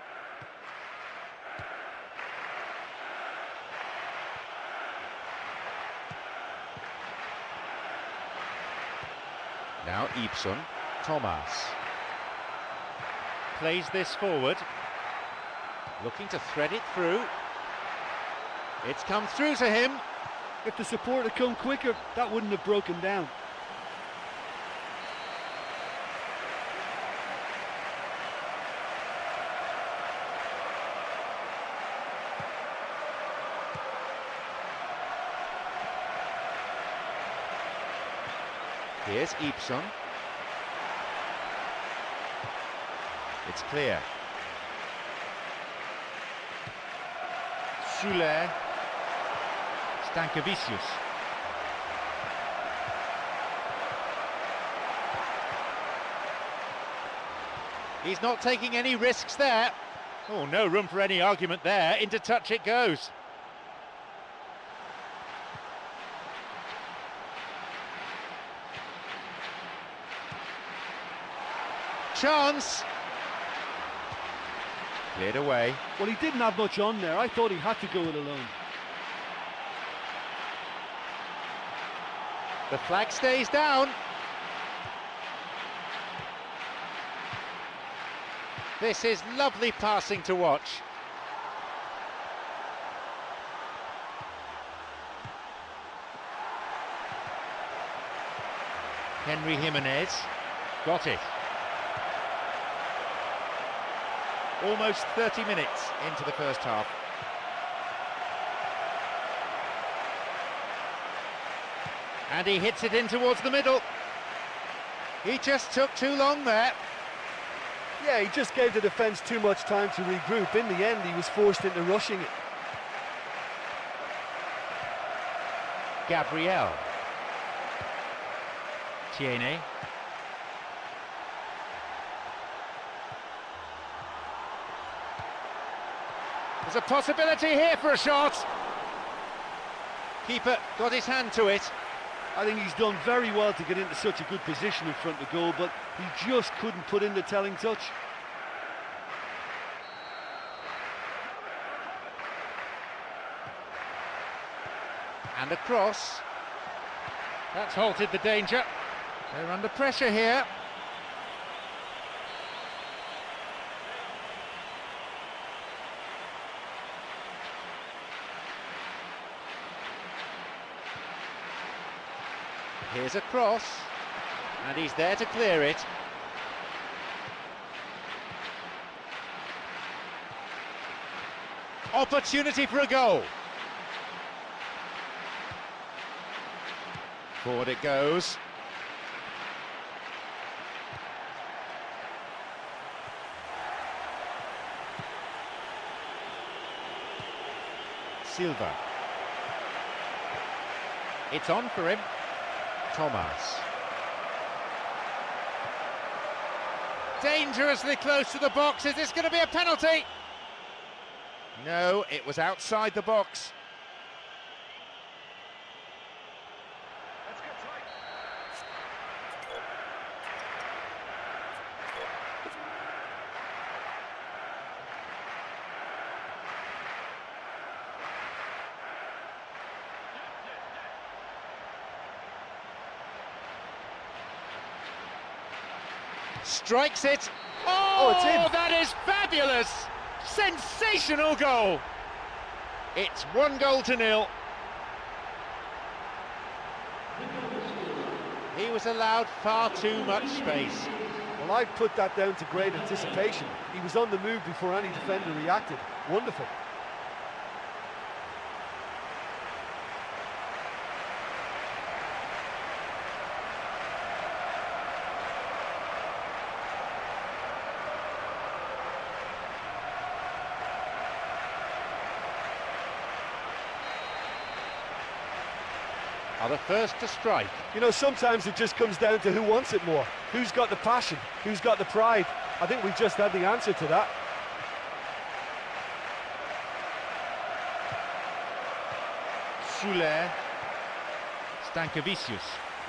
Now Ibson. Thomas. Plays this forward. Looking to thread it through. It's come through to him. If the support had come quicker, that wouldn't have broken down. Here's Ibson. It's clear. Soler. Stankevicius. He's not taking any risks there. Oh, no room for any argument there. Into touch it goes. Chance. Cleared away. Well, he didn't have much on there. I thought he had to go it alone. The flag stays down. This is lovely passing to watch. Henry Jimenez got it. Almost 30 minutes into the first half. And he hits it in towards the middle. He just took too long there. Yeah, he just gave the defence too much time to regroup. In the end, he was forced into rushing it. Gabriel. Tiene. There's a possibility here for a shot. Keeper got his hand to it. I think he's done very well to get into such a good position in front of goal, but he just couldn't put in the telling touch. And a cross. That's halted the danger. They're under pressure here. Here's a cross, and he's there to clear it. Opportunity for a goal. Forward it goes. Silva. It's on for him. Thomas. Dangerously close to the box. Is this going to be a penalty? No, it was outside the box. Strikes it. Oh, it's in. That is fabulous! Sensational goal! It's 1-0. He was allowed far too much space. Well, I'd put that down to great anticipation. He was on the move before any defender reacted. Wonderful. Are the first to strike. You know, sometimes it just comes down to who wants it more. Who's got the passion? Who's got the pride? I think we've just had the answer to that. Soler. Stankevicius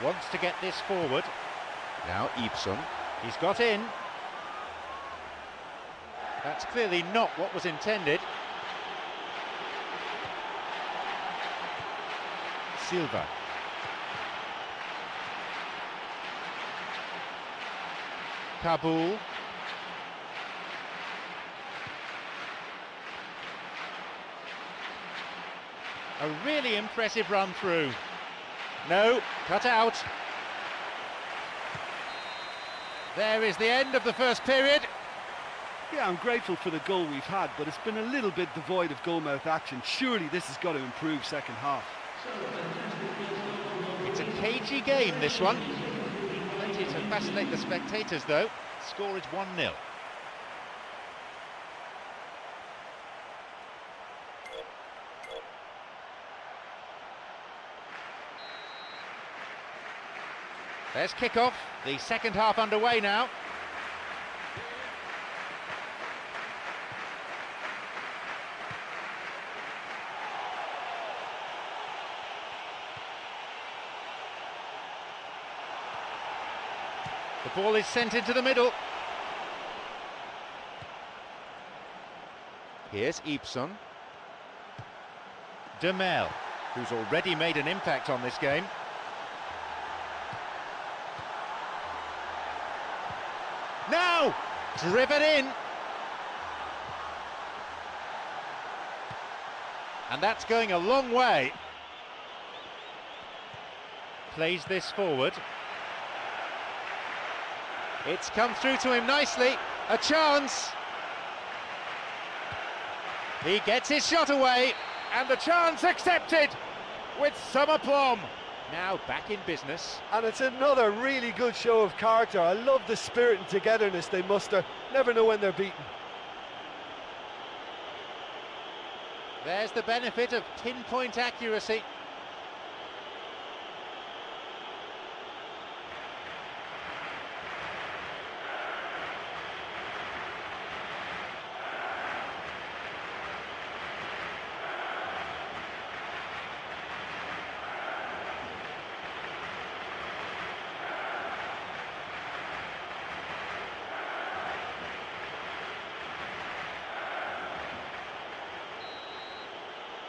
wants to get this forward. Now Ibson. He's got in. That's clearly not what was intended. Silva. Kabul. A really impressive run through. No, cut out. There is the end of the first period. Yeah, I'm grateful for the goal we've had, but it's been a little bit devoid of goalmouth action. Surely this has got to improve second half. It's a cagey game, this one. Plenty to fascinate the spectators, though. Score is 1-0. There's kick-off, the second half underway now. The ball is sent into the middle. Here's Ibson. Demel, who's already made an impact on this game. Now, driven in. And that's going a long way. Plays this forward. It's come through to him nicely. A chance. He gets his shot away, and the chance accepted with some aplomb. Now back in business. And it's another really good show of character. I love the spirit and togetherness they muster. Never know when they're beaten. There's the benefit of pinpoint accuracy.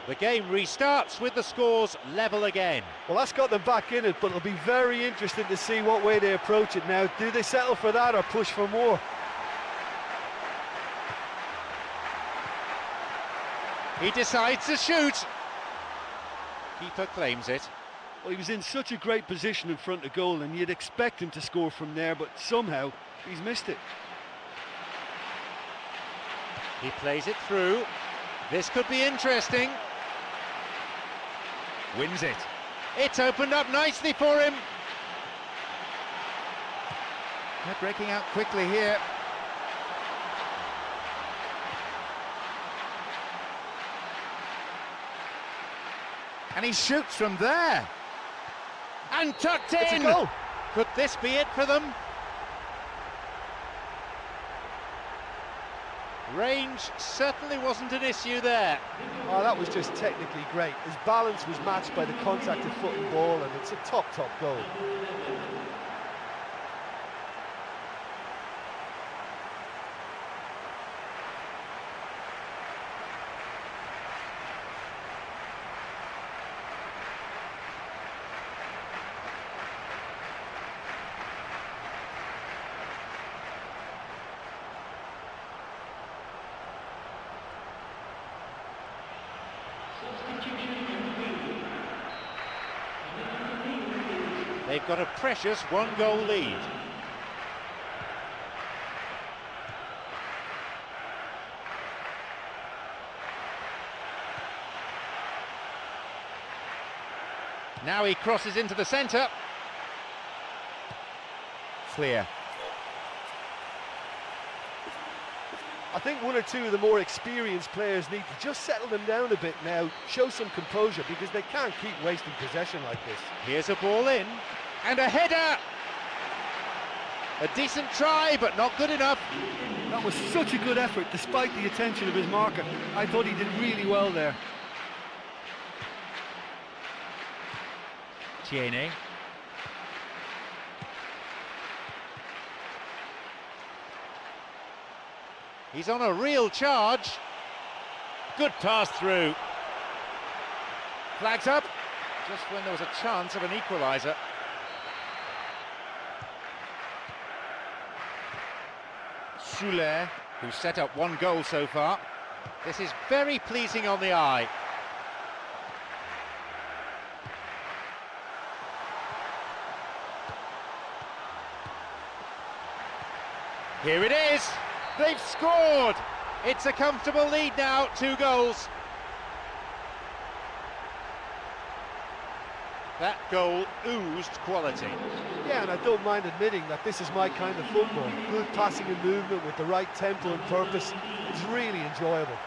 The game restarts with the scores level again. Well, that's got them back in it, but it'll be very interesting to see what way they approach it now. Do they settle for that or push for more? He decides to shoot. Keeper claims it. Well, he was in such a great position in front of goal, and you'd expect him to score from there, but somehow he's missed it. He plays it through. This could be interesting. Wins it. It's opened up nicely for him. They're breaking out quickly here. And he shoots from there. And tucked in. It's a goal. Could this be it for them? Range certainly wasn't an issue there. Oh, that was just technically great. His balance was matched by the contact of foot and ball, and it's a top goal. They've got a precious one-goal lead. Now he crosses into the centre. Clear. I think one or two of the more experienced players need to just settle them down a bit now, show some composure, because they can't keep wasting possession like this. Here's a ball in, and a header! A decent try, but not good enough. That was such a good effort, despite the attention of his marker. I thought he did really well there. Tierney. He's on a real charge. Good pass through. Flags up, just when there was a chance of an equaliser. Soler, who set up one goal so far. This is very pleasing on the eye. Here it is. They've scored! It's a comfortable lead now, 2 goals. That goal oozed quality. Yeah, and I don't mind admitting that this is my kind of football. Good passing and movement with the right tempo and purpose. It's really enjoyable.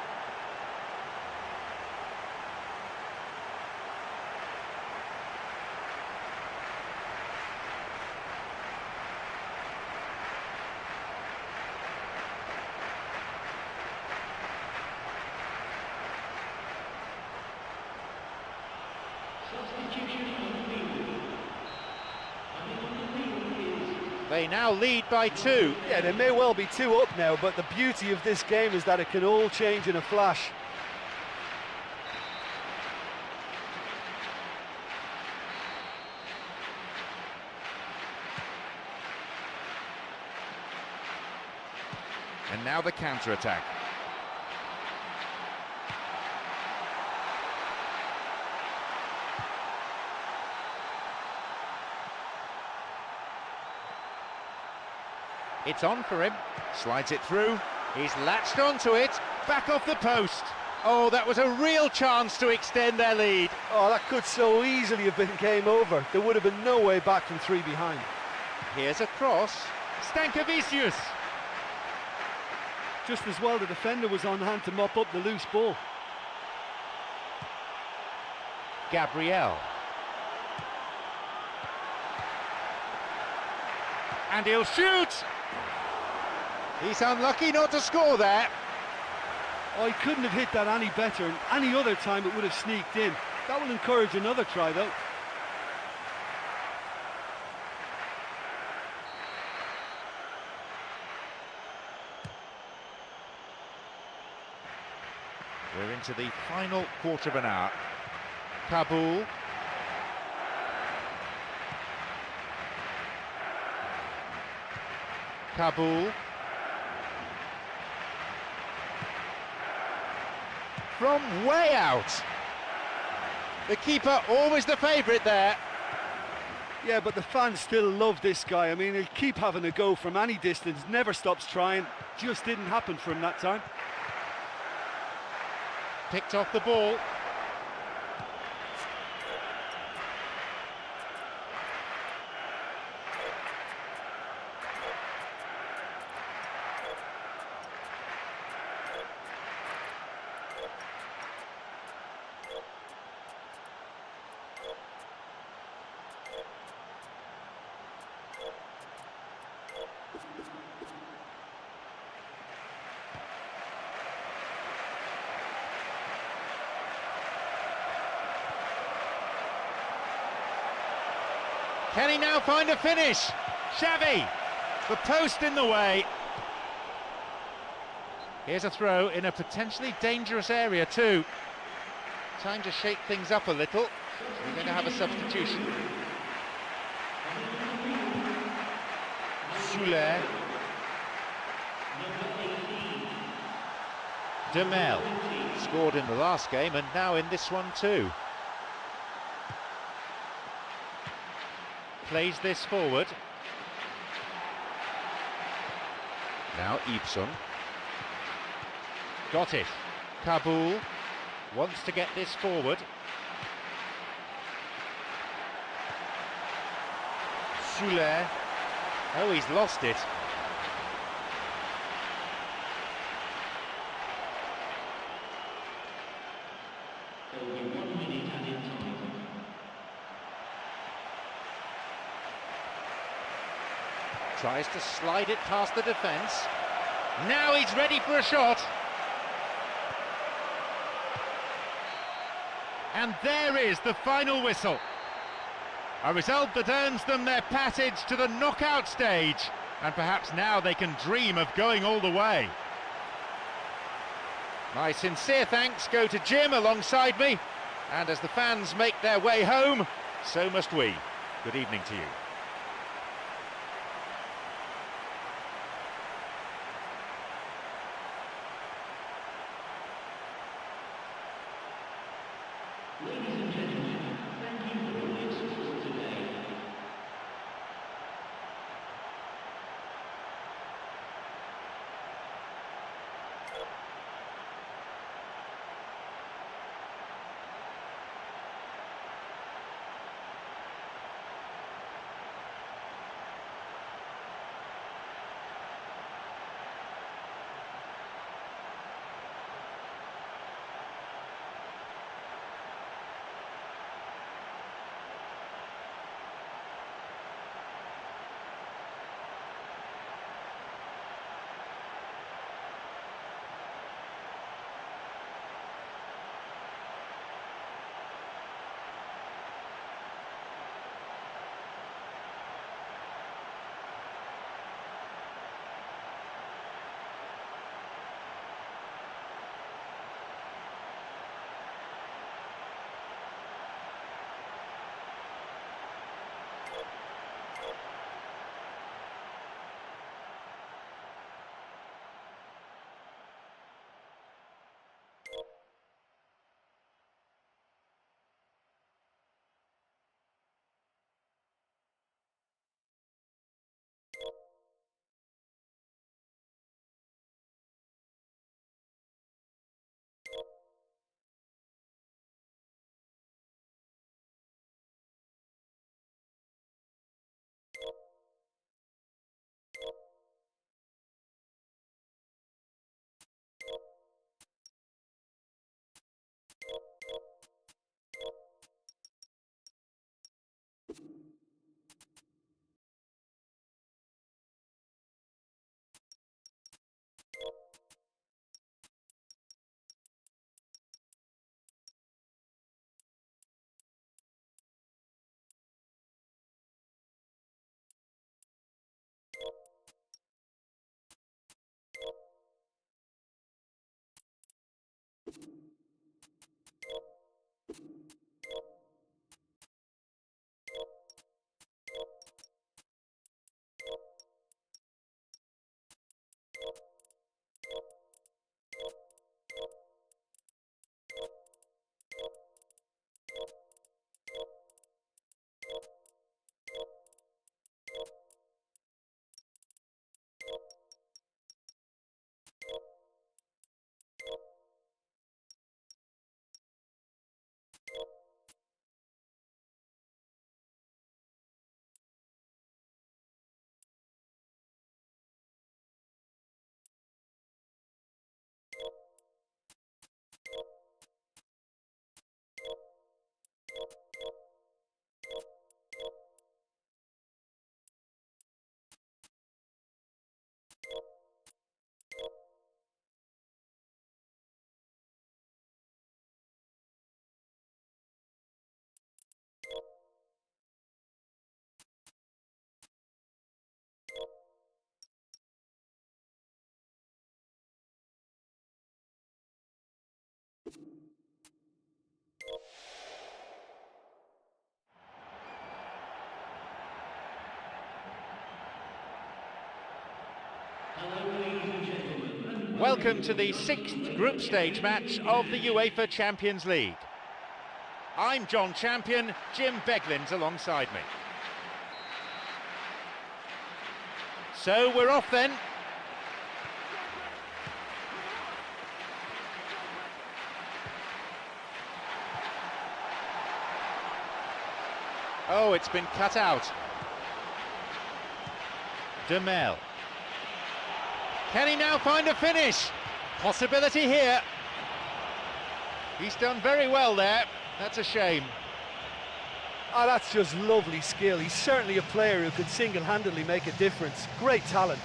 They now lead by 2. Yeah, they may well be 2 up now, but the beauty of this game is that it can all change in a flash. And now the counter-attack. It's on for him, slides it through, he's latched onto it, back off the post. Oh, that was a real chance to extend their lead. Oh, that could so easily have been game over. There would have been no way back from 3 behind. Here's a cross, Stankovic. Just as well the defender was on hand to mop up the loose ball. Gabriel. And he'll shoot! He's unlucky not to score there. Oh, he couldn't have hit that any better, and any other time it would have sneaked in. That will encourage another try, though. We're into the final quarter of an hour. Kabul. Kabul. From way out. The keeper always the favourite there. Yeah, but the fans still love this guy. I mean, he'll keep having a go from any distance, never stops trying. Just didn't happen for him that time. Picked off the ball. Can he now find a finish? Xavi, the post in the way. Here's a throw in a potentially dangerous area too. Time to shake things up a little. We're going to have a substitution. Soler. Demel scored in the last game and now in this one too. Plays this forward. Now Ibson. Got it. Kabul wants to get this forward. Soler. Oh, he's lost it. There will be 1 minute added time. Tries to slide it past the defence. Now he's ready for a shot. And there is the final whistle. A result that earns them their passage to the knockout stage. And perhaps now they can dream of going all the way. My sincere thanks go to Jim alongside me. And as the fans make their way home, so must we. Good evening to you. Ladies and gentlemen, thank you for your support today. Welcome to the 6th group stage match of the UEFA Champions League. I'm John Champion, Jim Beglin's alongside me. So we're off then. Oh, it's been cut out. Demel. Can he now find a finish? Possibility here. He's done very well there. That's a shame. Ah, that's just lovely skill. He's certainly a player who could single-handedly make a difference. Great talent.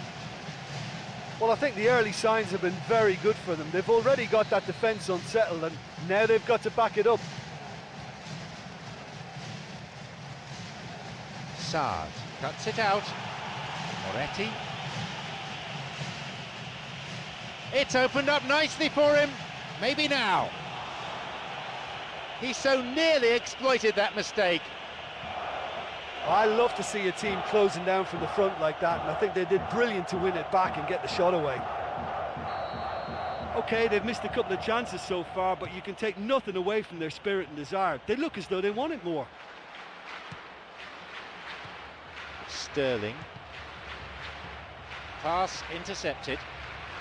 Well, I think the early signs have been very good for them. They've already got that defence unsettled, and now they've got to back it up. Sard cuts it out. Moretti. It's opened up nicely for him. Maybe now. He so nearly exploited that mistake. I love to see a team closing down from the front like that, and I think they did brilliant to win it back and get the shot away. Okay, they've missed a couple of chances so far, but you can take nothing away from their spirit and desire. They look as though they want it more. Sterling. Pass intercepted.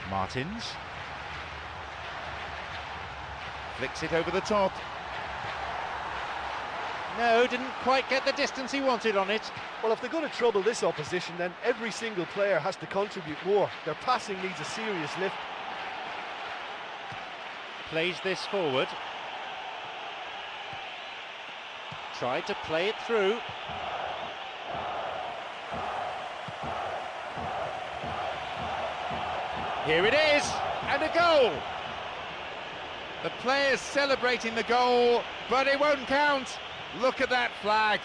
Martins. Flicks it over the top. No, didn't quite get the distance he wanted on it. Well, if they're going to trouble this opposition, then every single player has to contribute more. Their passing needs a serious lift. Plays this forward. Tried to play it through. Here it is, and a goal! The players celebrating the goal, but it won't count. Look at that flag.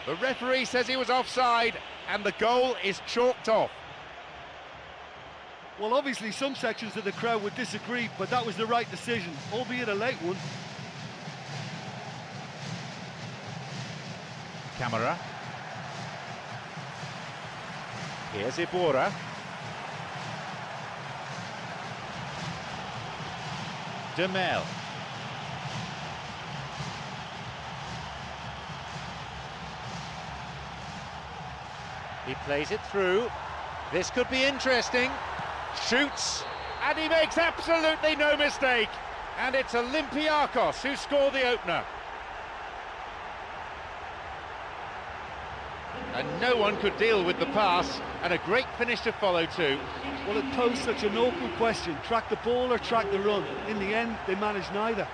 The referee says he was offside, and the goal is chalked off. Well, obviously some sections of the crowd would disagree, but that was the right decision, albeit a late one. Camera. Here's Ibora. Demel. He plays it through. This could be interesting. Shoots, and he makes absolutely no mistake. And it's Olympiacos who score the opener. And no one could deal with the pass, and a great finish to follow too. Well, it posed such an awkward question, track the ball or track the run. In the end, they managed neither.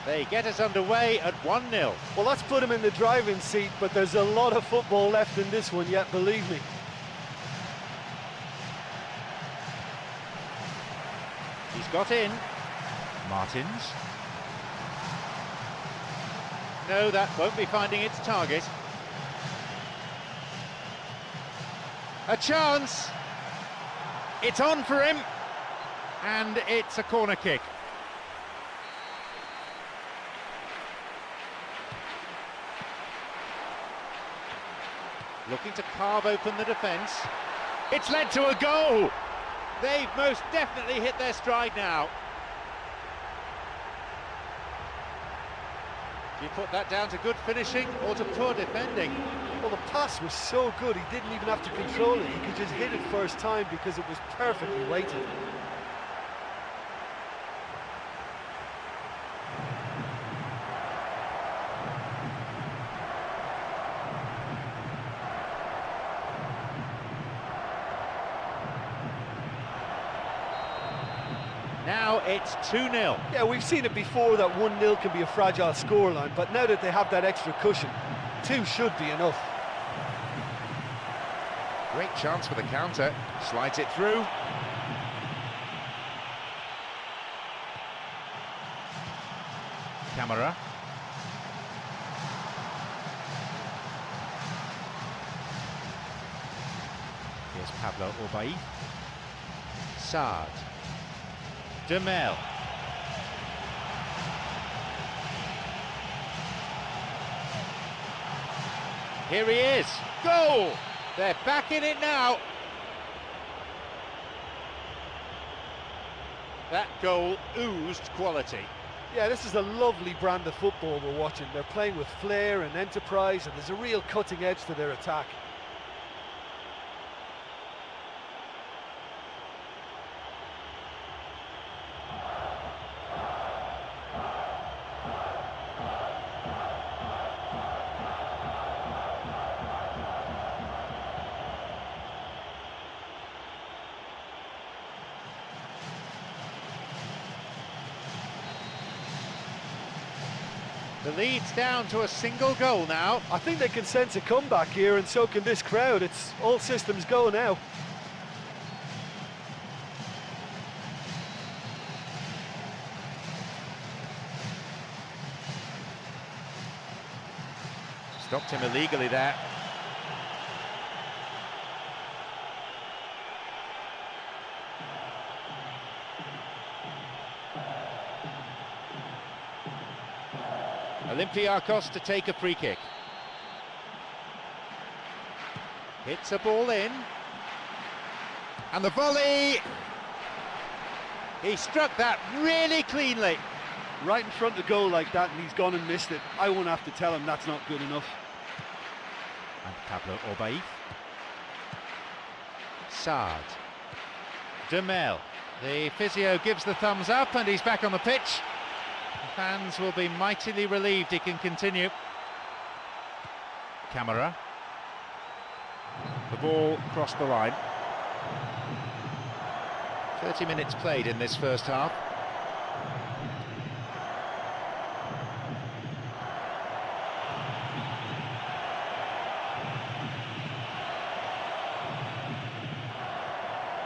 They get us underway at 1-0. Well, that's put him in the driving seat, but there's a lot of football left in this one yet, believe me. He's got in. Martins. No, that won't be finding its target. A chance. It's on for him. And it's a corner kick. Looking to carve open the defence. It's led to a goal. They've most definitely hit their stride now. Do you put that down to good finishing or to poor defending? Well, the pass was so good, he didn't even have to control it. He could just hit it first time because it was perfectly weighted. Now it's 2-0. Yeah, we've seen it before that 1-0 can be a fragile scoreline, but now that they have that extra cushion, 2 should be enough. Great chance for the counter. Slides it through. Camera. Here's Pablo Orbaiz. Sard. Demel. Here he is. Goal! They're back in it now. That goal oozed quality. Yeah, this is a lovely brand of football we're watching. They're playing with flair and enterprise, and there's a real cutting edge to their attack. The lead's down to a single goal now. I think they can sense a comeback here, and so can this crowd. It's all systems go now. Stopped him illegally there. Olympiacos to take a free kick. Hits a ball in. And the volley! He struck that really cleanly. Right in front of goal like that, and he's gone and missed it. I won't have to tell him that's not good enough. And Pablo Orbaif. Sard. Demel. The physio gives the thumbs up and he's back on the pitch. The fans will be mightily relieved he can continue. Camera. The ball crossed the line. 30 minutes played in this first half.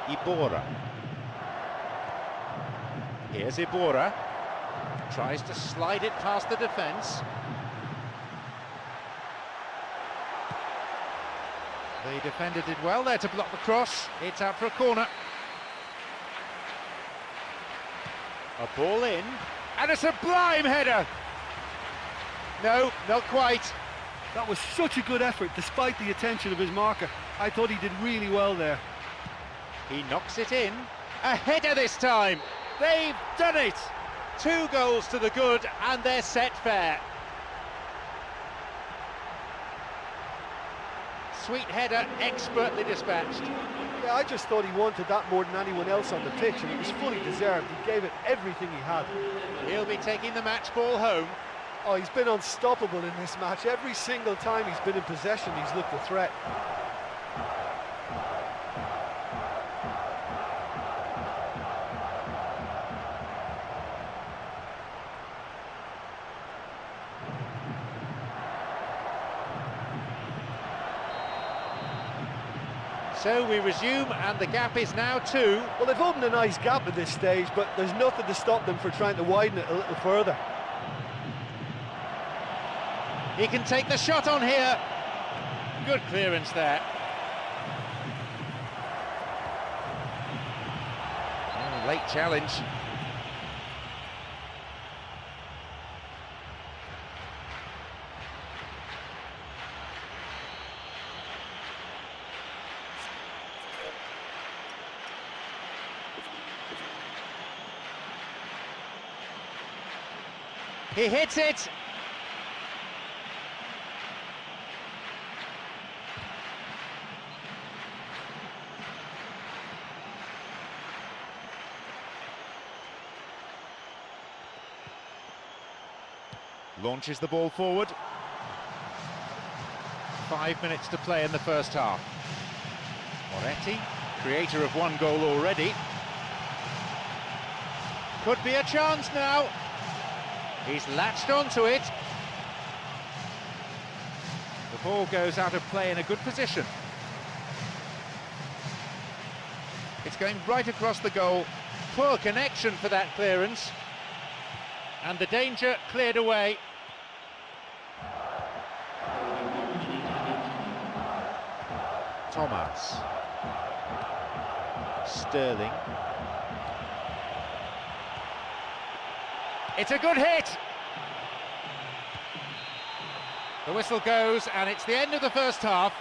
Ibora. Here's Ibora. Tries to slide it past the defence. The defender did well there to block the cross. It's out for a corner. A ball in. And a sublime header! No, not quite. That was such a good effort, despite the attention of his marker. I thought he did really well there. He knocks it in. A header this time. They've done it. 2 goals to the good, and they're set fair. Sweet header, expertly dispatched. Yeah, I just thought he wanted that more than anyone else on the pitch, and it was fully deserved. He gave it everything he had. He'll be taking the match ball home. Oh, he's been unstoppable in this match. Every single time he's been in possession, he's looked a threat. So we resume, and the gap is now 2. Well, they've opened a nice gap at this stage, but there's nothing to stop them from trying to widen it a little further. He can take the shot on here. Good clearance there. Oh, late challenge. He hits it. Launches the ball forward. 5 minutes to play in the first half. Moretti, creator of 1 goal already. Could be a chance now. He's latched onto it. The ball goes out of play in a good position. It's going right across the goal. Poor connection for that clearance. And the danger cleared away. Thomas. Sterling. It's a good hit! The whistle goes, and it's the end of the first half.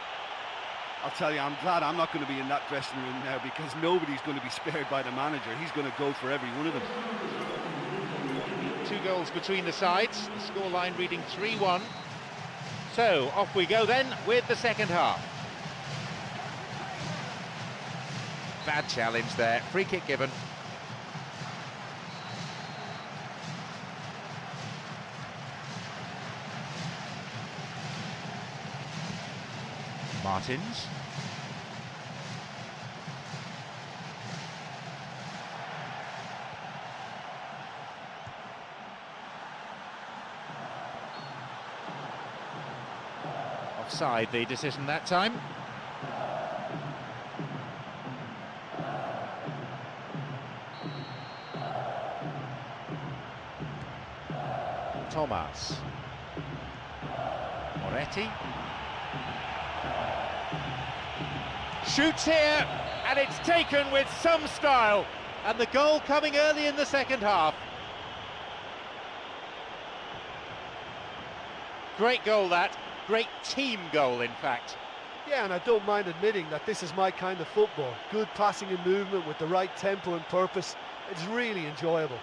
I'll tell you, I'm glad I'm not going to be in that dressing room now, because nobody's going to be spared by the manager. He's going to go for every one of them. 2 goals between the sides, the scoreline reading 3-1. So, off we go then with the second half. Bad challenge there, free kick given. Martins. Offside the decision that time. Thomas. Moretti. Shoots here, and it's taken with some style, and the goal coming early in the second half. Great goal that, great team goal in fact. Yeah, and I don't mind admitting that this is my kind of football. Good passing and movement with the right tempo and purpose. It's really enjoyable.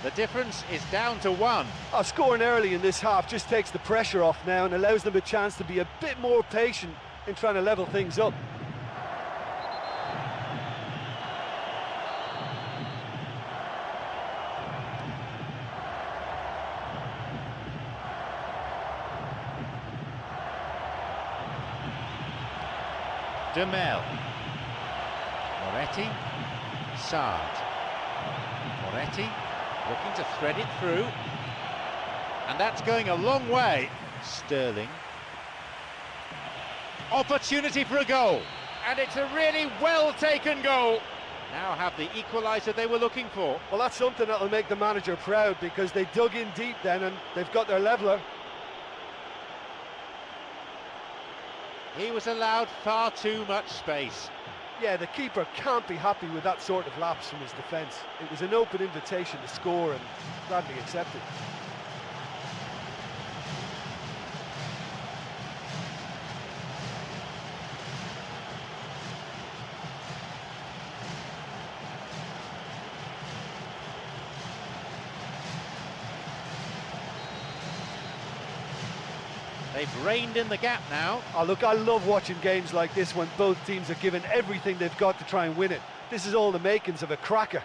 The difference is down to 1. Scoring early in this half just takes the pressure off now and allows them a chance to be a bit more patient in trying to level things up. Demel. Moretti. Sard. Moretti looking to thread it through. And that's going a long way. Sterling. Opportunity for a goal. And it's a really well-taken goal. Now have the equaliser they were looking for. Well, that's something that'll make the manager proud, because they dug in deep then and they've got their leveller. He was allowed far too much space. Yeah, the keeper can't be happy with that sort of lapse from his defence. It was an open invitation to score and gladly accepted. They've reined in the gap now. Oh, look, I love watching games like this when both teams are given everything they've got to try and win it. This is all the makings of a cracker.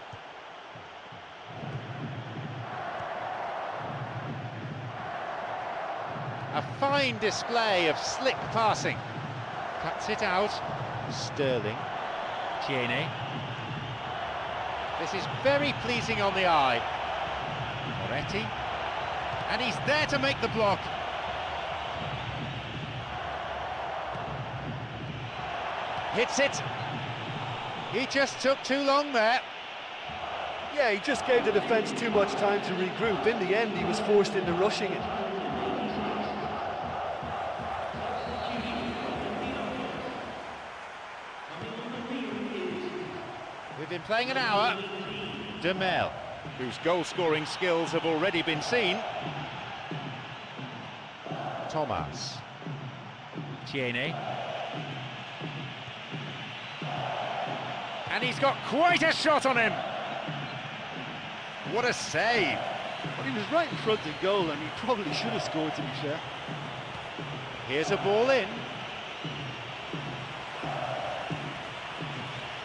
A fine display of slick passing. Cuts it out. Sterling. Tierney. This is very pleasing on the eye. Moretti. And he's there to make the block. Hits it. He just took too long there. Yeah, he just gave the defence too much time to regroup. In the end, he was forced into rushing it. We've been playing an hour. Demel, whose goal-scoring skills have already been seen. Thomas. Tierney. And he's got quite a shot on him. What a save. Well, he was right in front of goal and he probably should have scored, to be fair. Here's a ball in.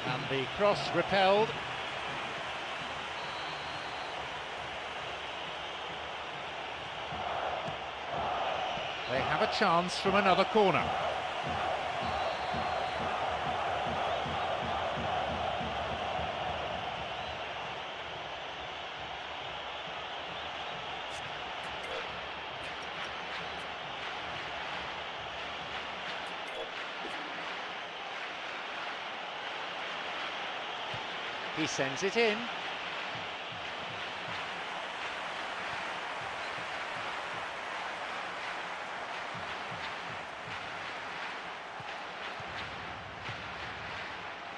And the cross repelled. They have a chance from another corner. He sends it in.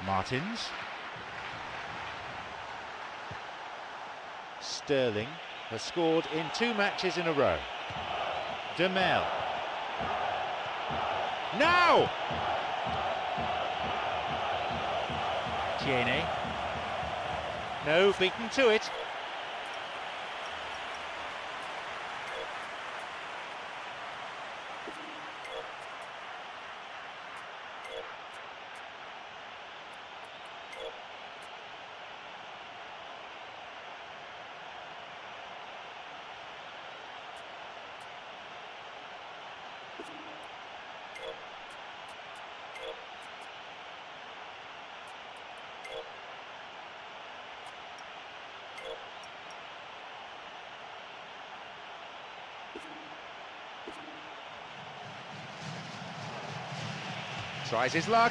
Martins. Sterling has scored in 2 matches in a row. Demel. Now! Tiene. No, beaten to it. Tries his luck.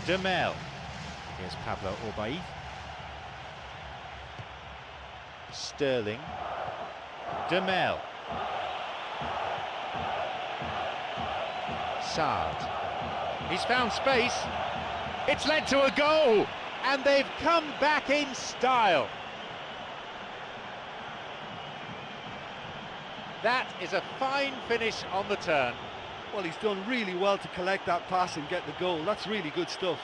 Demel. Here's Pablo Orbaiz. Sterling. Demel. Sard. He's found space. It's led to a goal, and they've come back in style. That is a fine finish on the turn. Well, he's done really well to collect that pass and get the goal. That's really good stuff.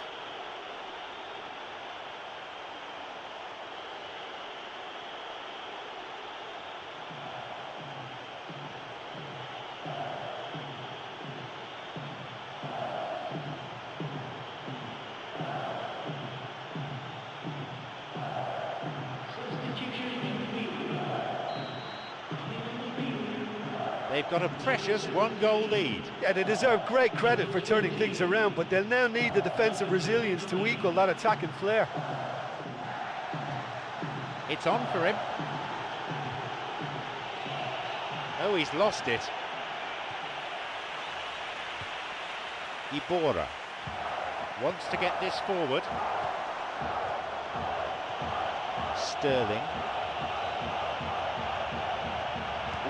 They've got a precious 1-goal lead. Yeah, they deserve great credit for turning things around, but they'll now need the defensive resilience to equal that attacking flair. It's on for him. Oh, he's lost it. Iborra wants to get this forward. Sterling.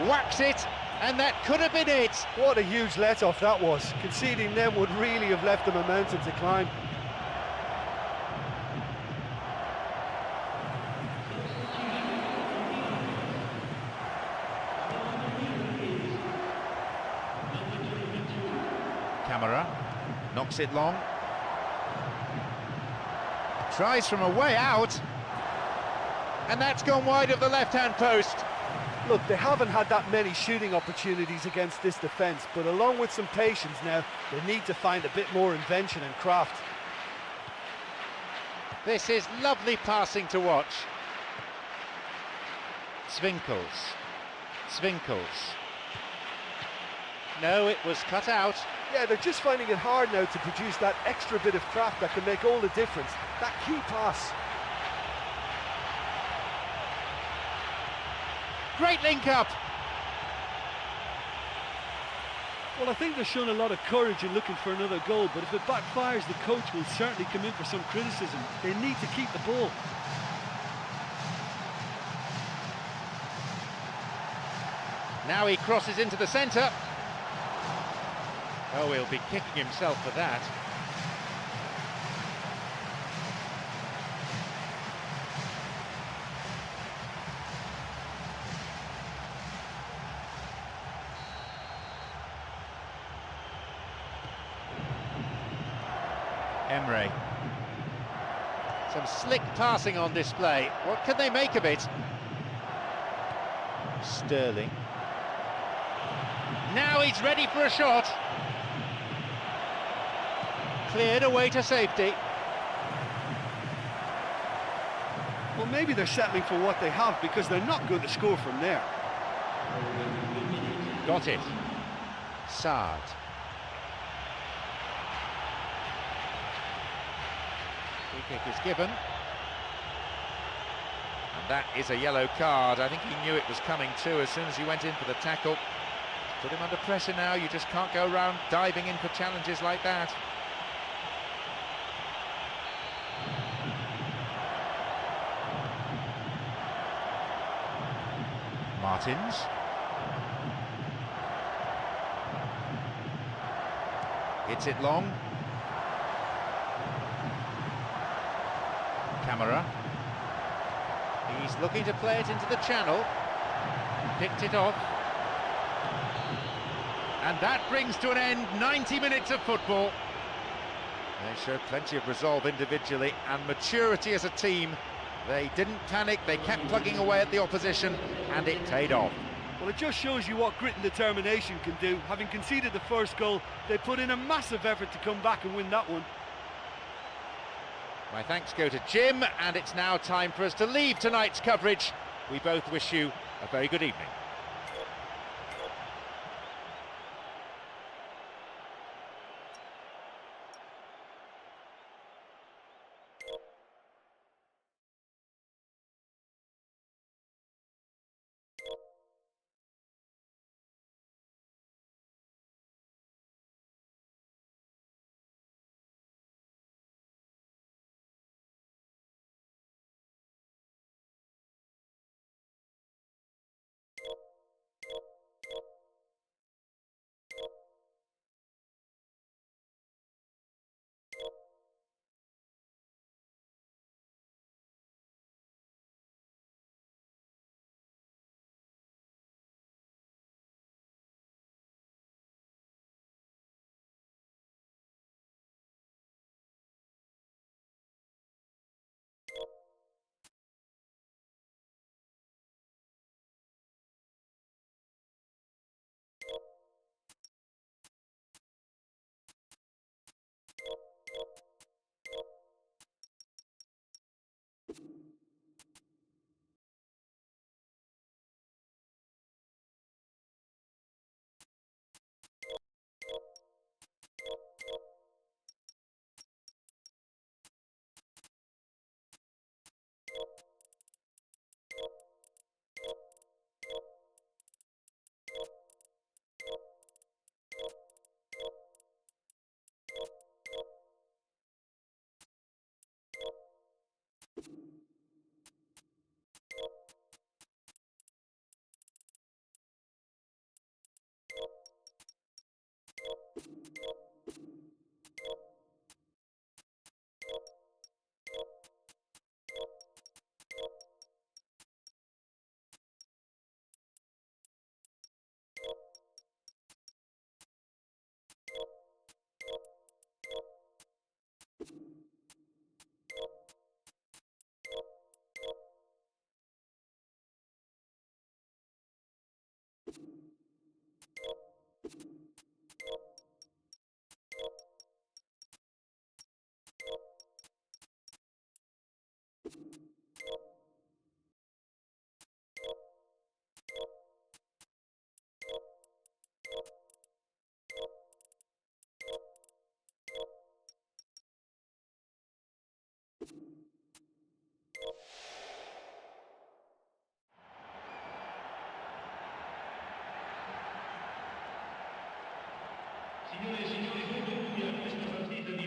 Whacks it, and that could have been it. What a huge let-off that was. Conceding them would really have left them a mountain to climb. Camera knocks it long. Tries from a way out, and that's gone wide of the left-hand post. Look, they haven't had that many shooting opportunities against this defence, but along with some patience now, they need to find a bit more invention and craft. This is lovely passing to watch. Svinkels. No, it was cut out. Yeah, they're just finding it hard now to produce that extra bit of craft that can make all the difference. That key pass. Great link up. Well, I think they've shown a lot of courage in looking for another goal, but if it backfires, the coach will certainly come in for some criticism. They need to keep the ball. Now he crosses into the centre. Oh, he'll be kicking himself for that. Emre. Some slick passing on display. What can they make of it? Sterling. Now he's ready for a shot. Cleared away to safety. Well, maybe they're settling for what they have because they're not going to score from there. Got it. Sard. Free kick is given. And that is a yellow card. I think he knew it was coming too as soon as he went in for the tackle. Put him under pressure now. You just can't go around diving in for challenges like that. Martins. Hits it long. Camera. He's looking to play it into the channel. Picked it off. And that brings to an end 90 minutes of football. They showed plenty of resolve individually and maturity as a team. They didn't panic, they kept plugging away at the opposition, and it paid off. Well, it just shows you what grit and determination can do. Having conceded the first goal, they put in a massive effort to come back and win that one. My thanks go to Jim, and it's now time for us to leave tonight's coverage. We both wish you a very good evening.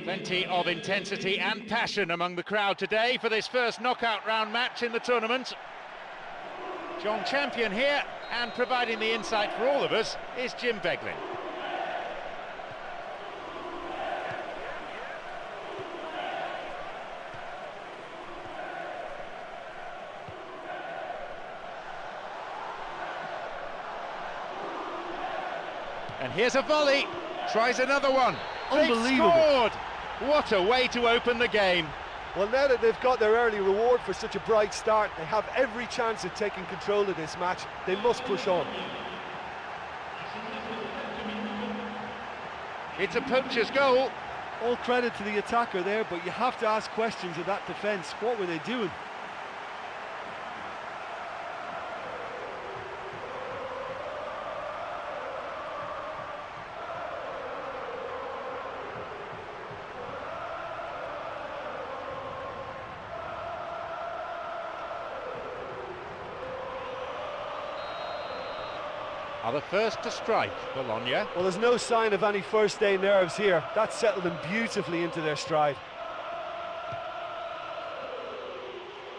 Plenty of intensity and passion among the crowd today for this first knockout round match in the tournament. John Champion here, and providing the insight for all of us is Jim Beglin. And here's a volley, tries another one. Unbelievable. They've scored! What a way to open the game. Well, now that they've got their early reward for such a bright start, they have every chance of taking control of this match. They must push on. It's a poacher's goal. All credit to the attacker there, but you have to ask questions of that defence. What were they doing? are the first to strike, Bologna. Well, there's no sign of any first-day nerves here. That settled them beautifully into their stride.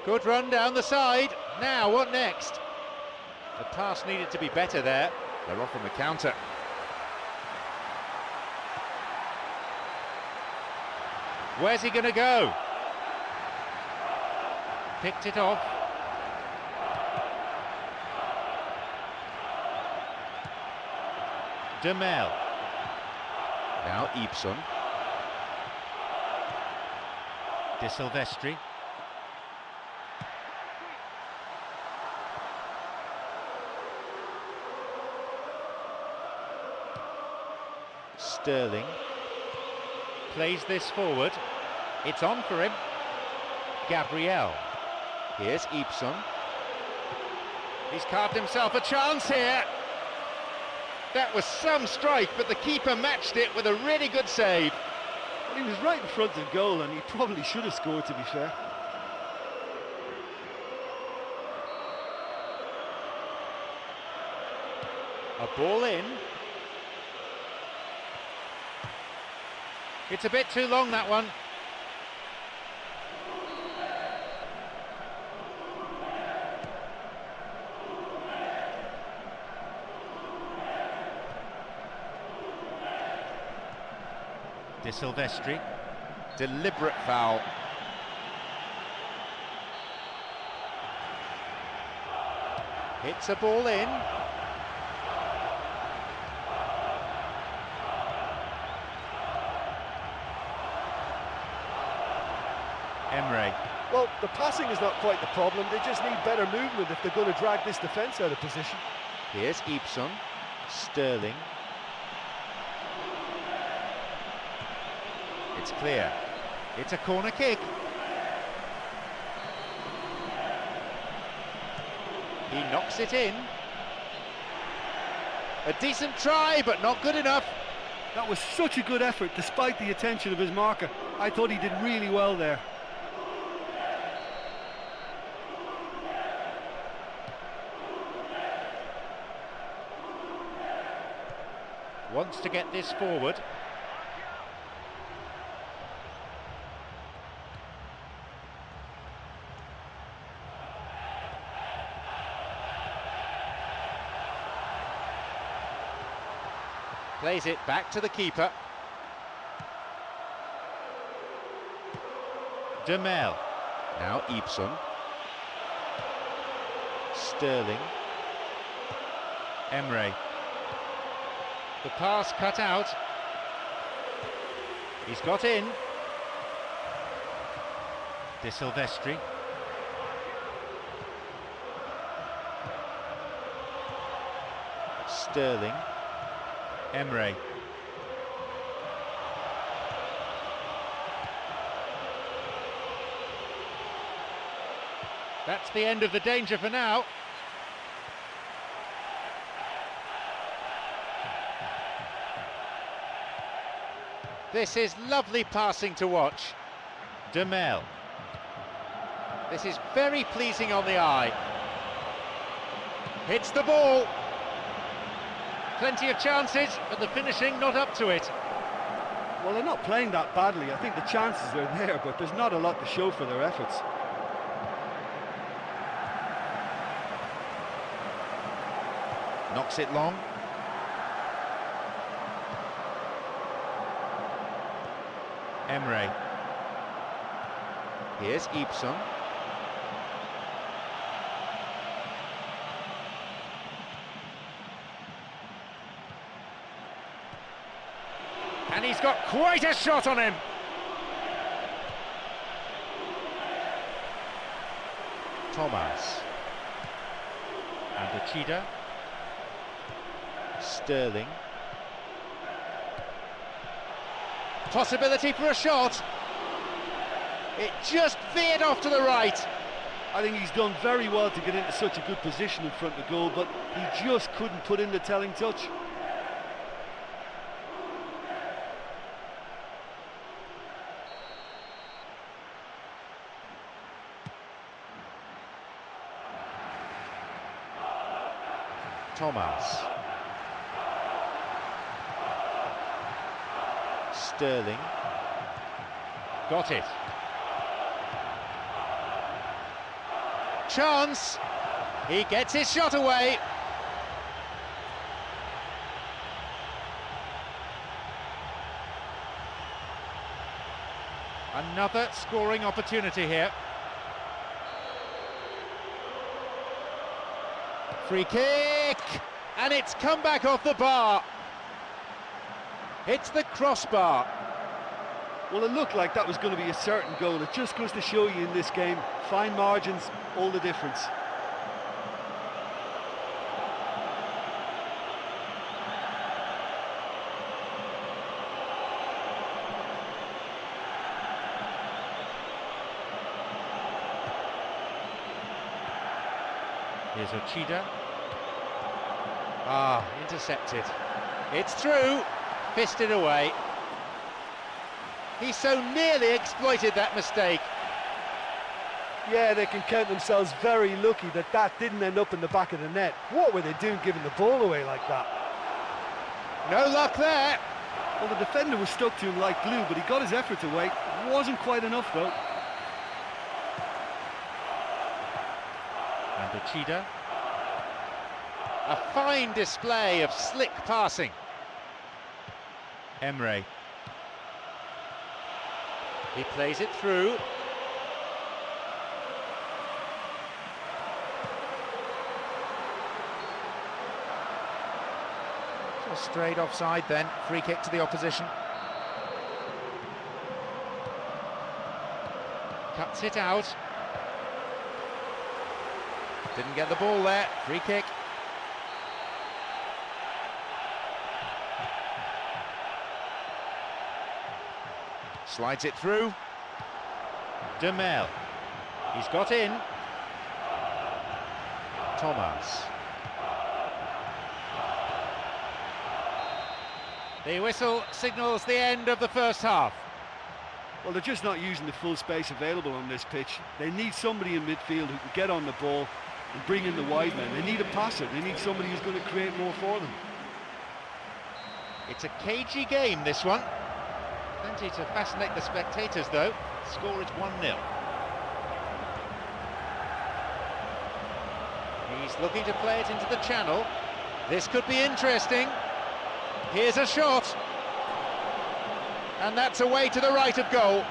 Good run down the side. Now, what next? The pass needed to be better there. They're off on the counter. Where's he going to go? Picked it off. Demel. Now Ibson. De Silvestri. Sterling plays this forward. It's on for him. Gabriel. Here's Ibson. He's carved himself a chance here. That was some strike, but the keeper matched it with a really good save. Well, he was right in front of goal, and he probably should have scored, to be fair. A ball in. It's a bit too long, that one. De Silvestri. Deliberate foul. Hits a ball in. Emre. Well, the passing is not quite the problem. They just need better movement if they're going to drag this defence out of position. Here's Ibson. Sterling. It's clear. It's a corner kick. He knocks it in. A decent try, but not good enough. That was such a good effort, despite the attention of his marker. I thought he did really well there. Wants to get this forward. Plays it back to the keeper. Demel. Now Ibson. Sterling. Emre. The pass cut out. He's got in. De Silvestri. Sterling. Emre. That's the end of the danger for now. This is lovely passing to watch. Demel. This is very pleasing on the eye. Hits the ball. Plenty of chances, but the finishing not up to it. Well, they're not playing that badly. I think the chances are there, but there's not a lot to show for their efforts. Knocks it long. Emre. Here's Ibson. And he's got quite a shot on him. Thomas. And Achida. Sterling. Possibility for a shot. It just veered off to the right. I think he's done very well to get into such a good position in front of goal, but he just couldn't put in the telling touch. Thomas. Sterling. Got it. Chance. He gets his shot away. Another scoring opportunity here. Free kick, and it's come back off the bar. Hits the crossbar. Well, it looked like that was going to be a certain goal. It just goes to show you in this game, fine margins, all the difference. Here's Ochida. Intercepted. It's through, fisted away. He so nearly exploited that mistake. Yeah, they can count themselves very lucky that that didn't end up in the back of the net. What were they doing giving the ball away like that? No luck there. Well, the defender was stuck to him like glue, but he got his efforts away. Wasn't quite enough, though. And Ochida. A fine display of slick passing. Emre. He plays it through. Just straight offside then. Free kick to the opposition. Cuts it out. Didn't get the ball there. Free kick. Slides it through. Demel. He's got in. Thomas. The whistle signals the end of the first half. Well, they're just not using the full space available on this pitch. They need somebody in midfield who can get on the ball and bring in the wide men. They need a passer. They need somebody who's going to create more for them. It's a cagey game, this one. Plenty to fascinate the spectators, though. Score is 1-0. He's looking to play it into the channel. This could be interesting. Here's a shot. And that's away to the right of goal.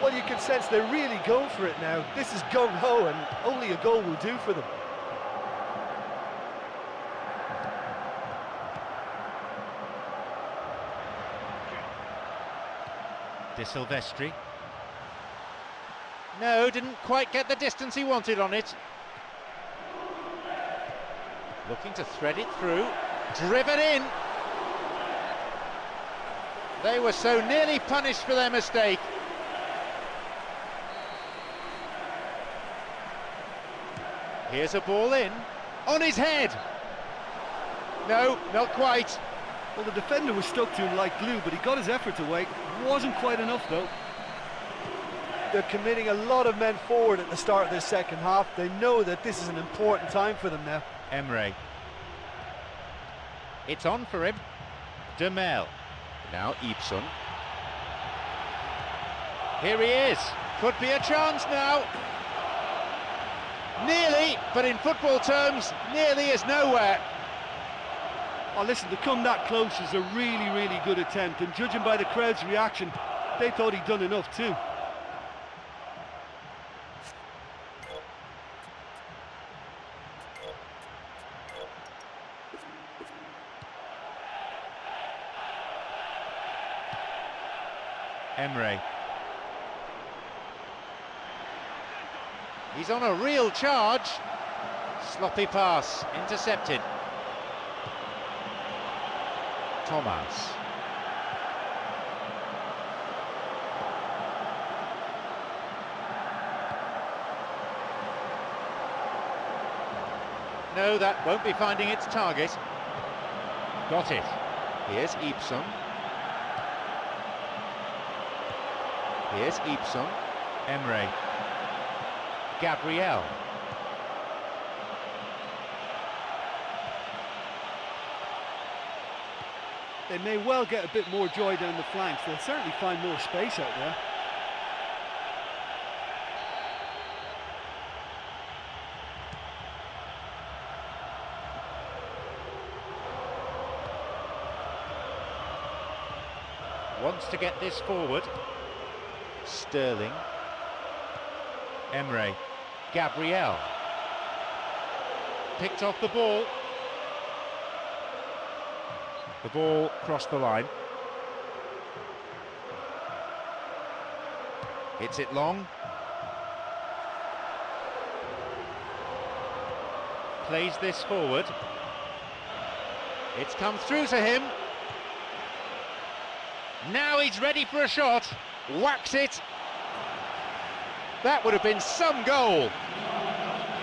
Well, you can sense they're really going for it now. This is gung-ho, and only a goal will do for them. De Silvestri. No, didn't quite get the distance he wanted on it. Looking to thread it through. Driven in. They were so nearly punished for their mistake. Here's a ball in. On his head. No, not quite. Well, the defender was stuck to him like glue, but he got his efforts away. Wasn't quite enough, though. They're committing a lot of men forward at the start of this second half. They know that this is an important time for them now. Emre. It's on for him. Demel. Now Ibson. Here he is. Could be a chance now. Nearly, but in football terms, nearly is nowhere. Oh, listen, to come that close is a really, really good attempt, and judging by the crowd's reaction, they thought he'd done enough too. Emre. He's on a real charge. Sloppy pass, intercepted. Thomas. No, that won't be finding its target. Got it. Here's Ibson. Here's Ibson. Emre. Gabriel. They may well get a bit more joy down the flanks. They'll certainly find more space out there. Wants to get this forward. Sterling. Emre. Gabriel. Picked off the ball. The ball crossed the line. Hits it long. Plays this forward. It's come through to him. Now he's ready for a shot. Whacks it. That would have been some goal.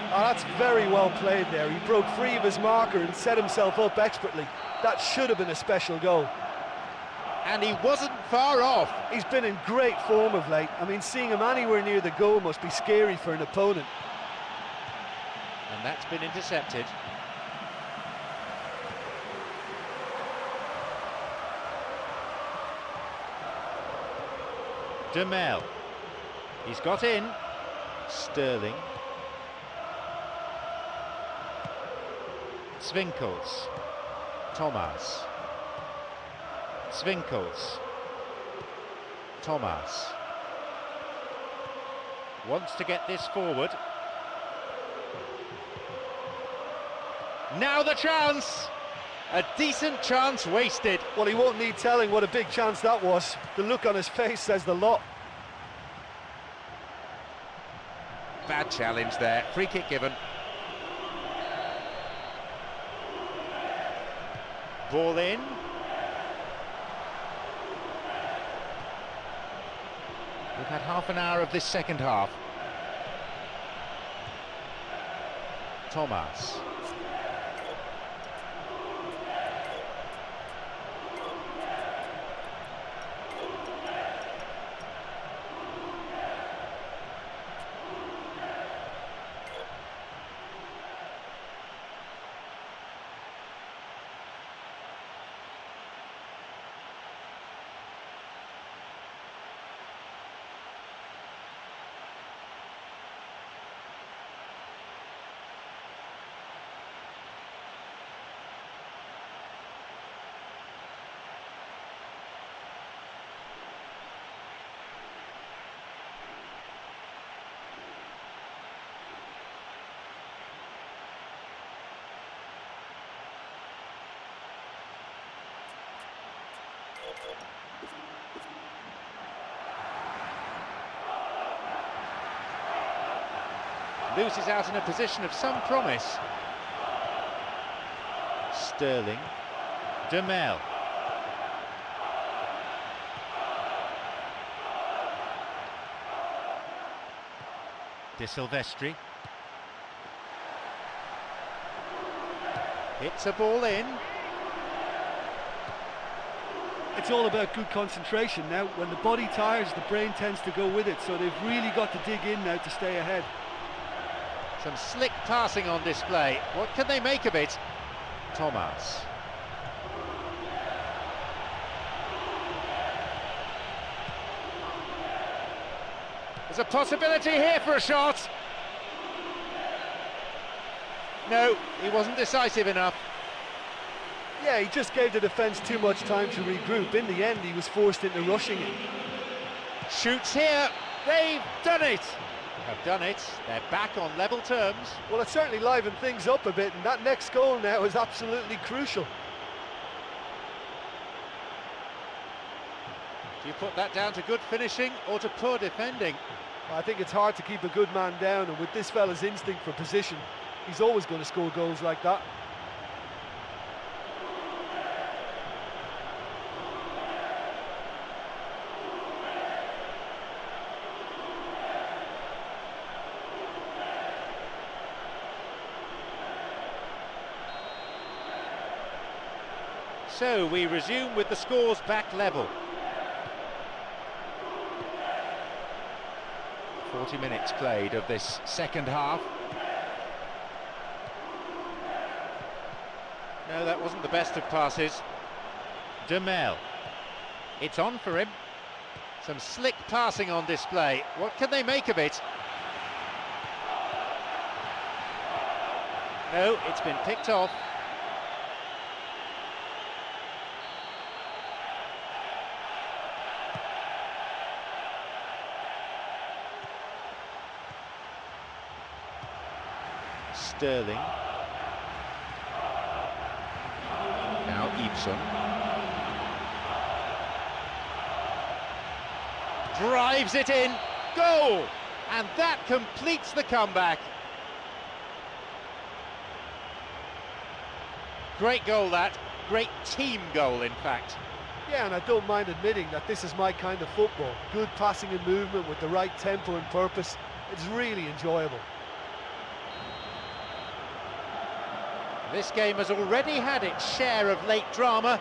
Oh, that's very well played there. He broke free of his marker and set himself up expertly. That should have been a special goal. And he wasn't far off. He's been in great form of late. I mean, seeing him anywhere near the goal must be scary for an opponent. And that's been intercepted. Demel. He's got in. Sterling. Svinkels. Thomas. Svinkels. Thomas. Wants to get this forward. Now the chance! A decent chance wasted. Well, he won't need telling what a big chance that was. The look on his face says the lot. Bad challenge there. Free kick given. Ball in. We've had half an hour of this second half. Thomas. Loses out in a position of some promise. Sterling. Demel. De Silvestri. Hits a ball in. It's all about good concentration now. When the body tires, the brain tends to go with it, so they've really got to dig in now to stay ahead. Some slick passing on display. What can they make of it? Thomas. There's a possibility here for a shot. No, he wasn't decisive enough. Yeah, he just gave the defence too much time to regroup. In the end, he was forced into rushing it. Shoots here. They've done it. Have done it. They're back on level terms. Well, it certainly livened things up a bit, and that next goal now is absolutely crucial. Do you put that down to good finishing or to poor defending? I think it's hard to keep a good man down, and with this fella's instinct for position, he's always going to score goals like that. So we resume with the scores back level. 40 minutes played of this second half. No, that wasn't the best of passes. Demel. It's on for him. Some slick passing on display. What can they make of it? No, it's been picked off. Sterling. Now Ibsen. Drives it in. Goal! And that completes the comeback. Great goal that. Great team goal, in fact. Yeah, and I don't mind admitting that this is my kind of football. Good passing and movement with the right tempo and purpose. It's really enjoyable. This game has already had its share of late drama.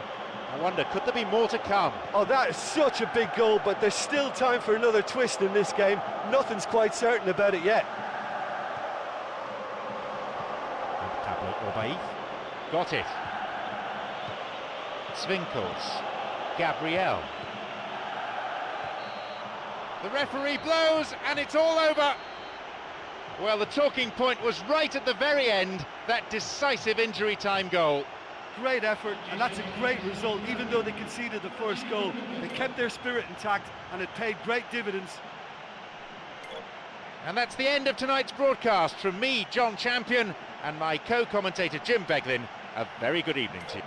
I wonder, could there be more to come? Oh, that is such a big goal, but there's still time for another twist in this game. Nothing's quite certain about it yet. Pablo Orbaif got it. Zwinkels. Gabriel. The referee blows and it's all over. Well, the talking point was right at the very end, that decisive injury time goal. Great effort, and that's a great result. Even though they conceded the first goal, they kept their spirit intact and it paid great dividends. And that's the end of tonight's broadcast. From me, John Champion, and my co-commentator Jim Beglin. A very good evening to you.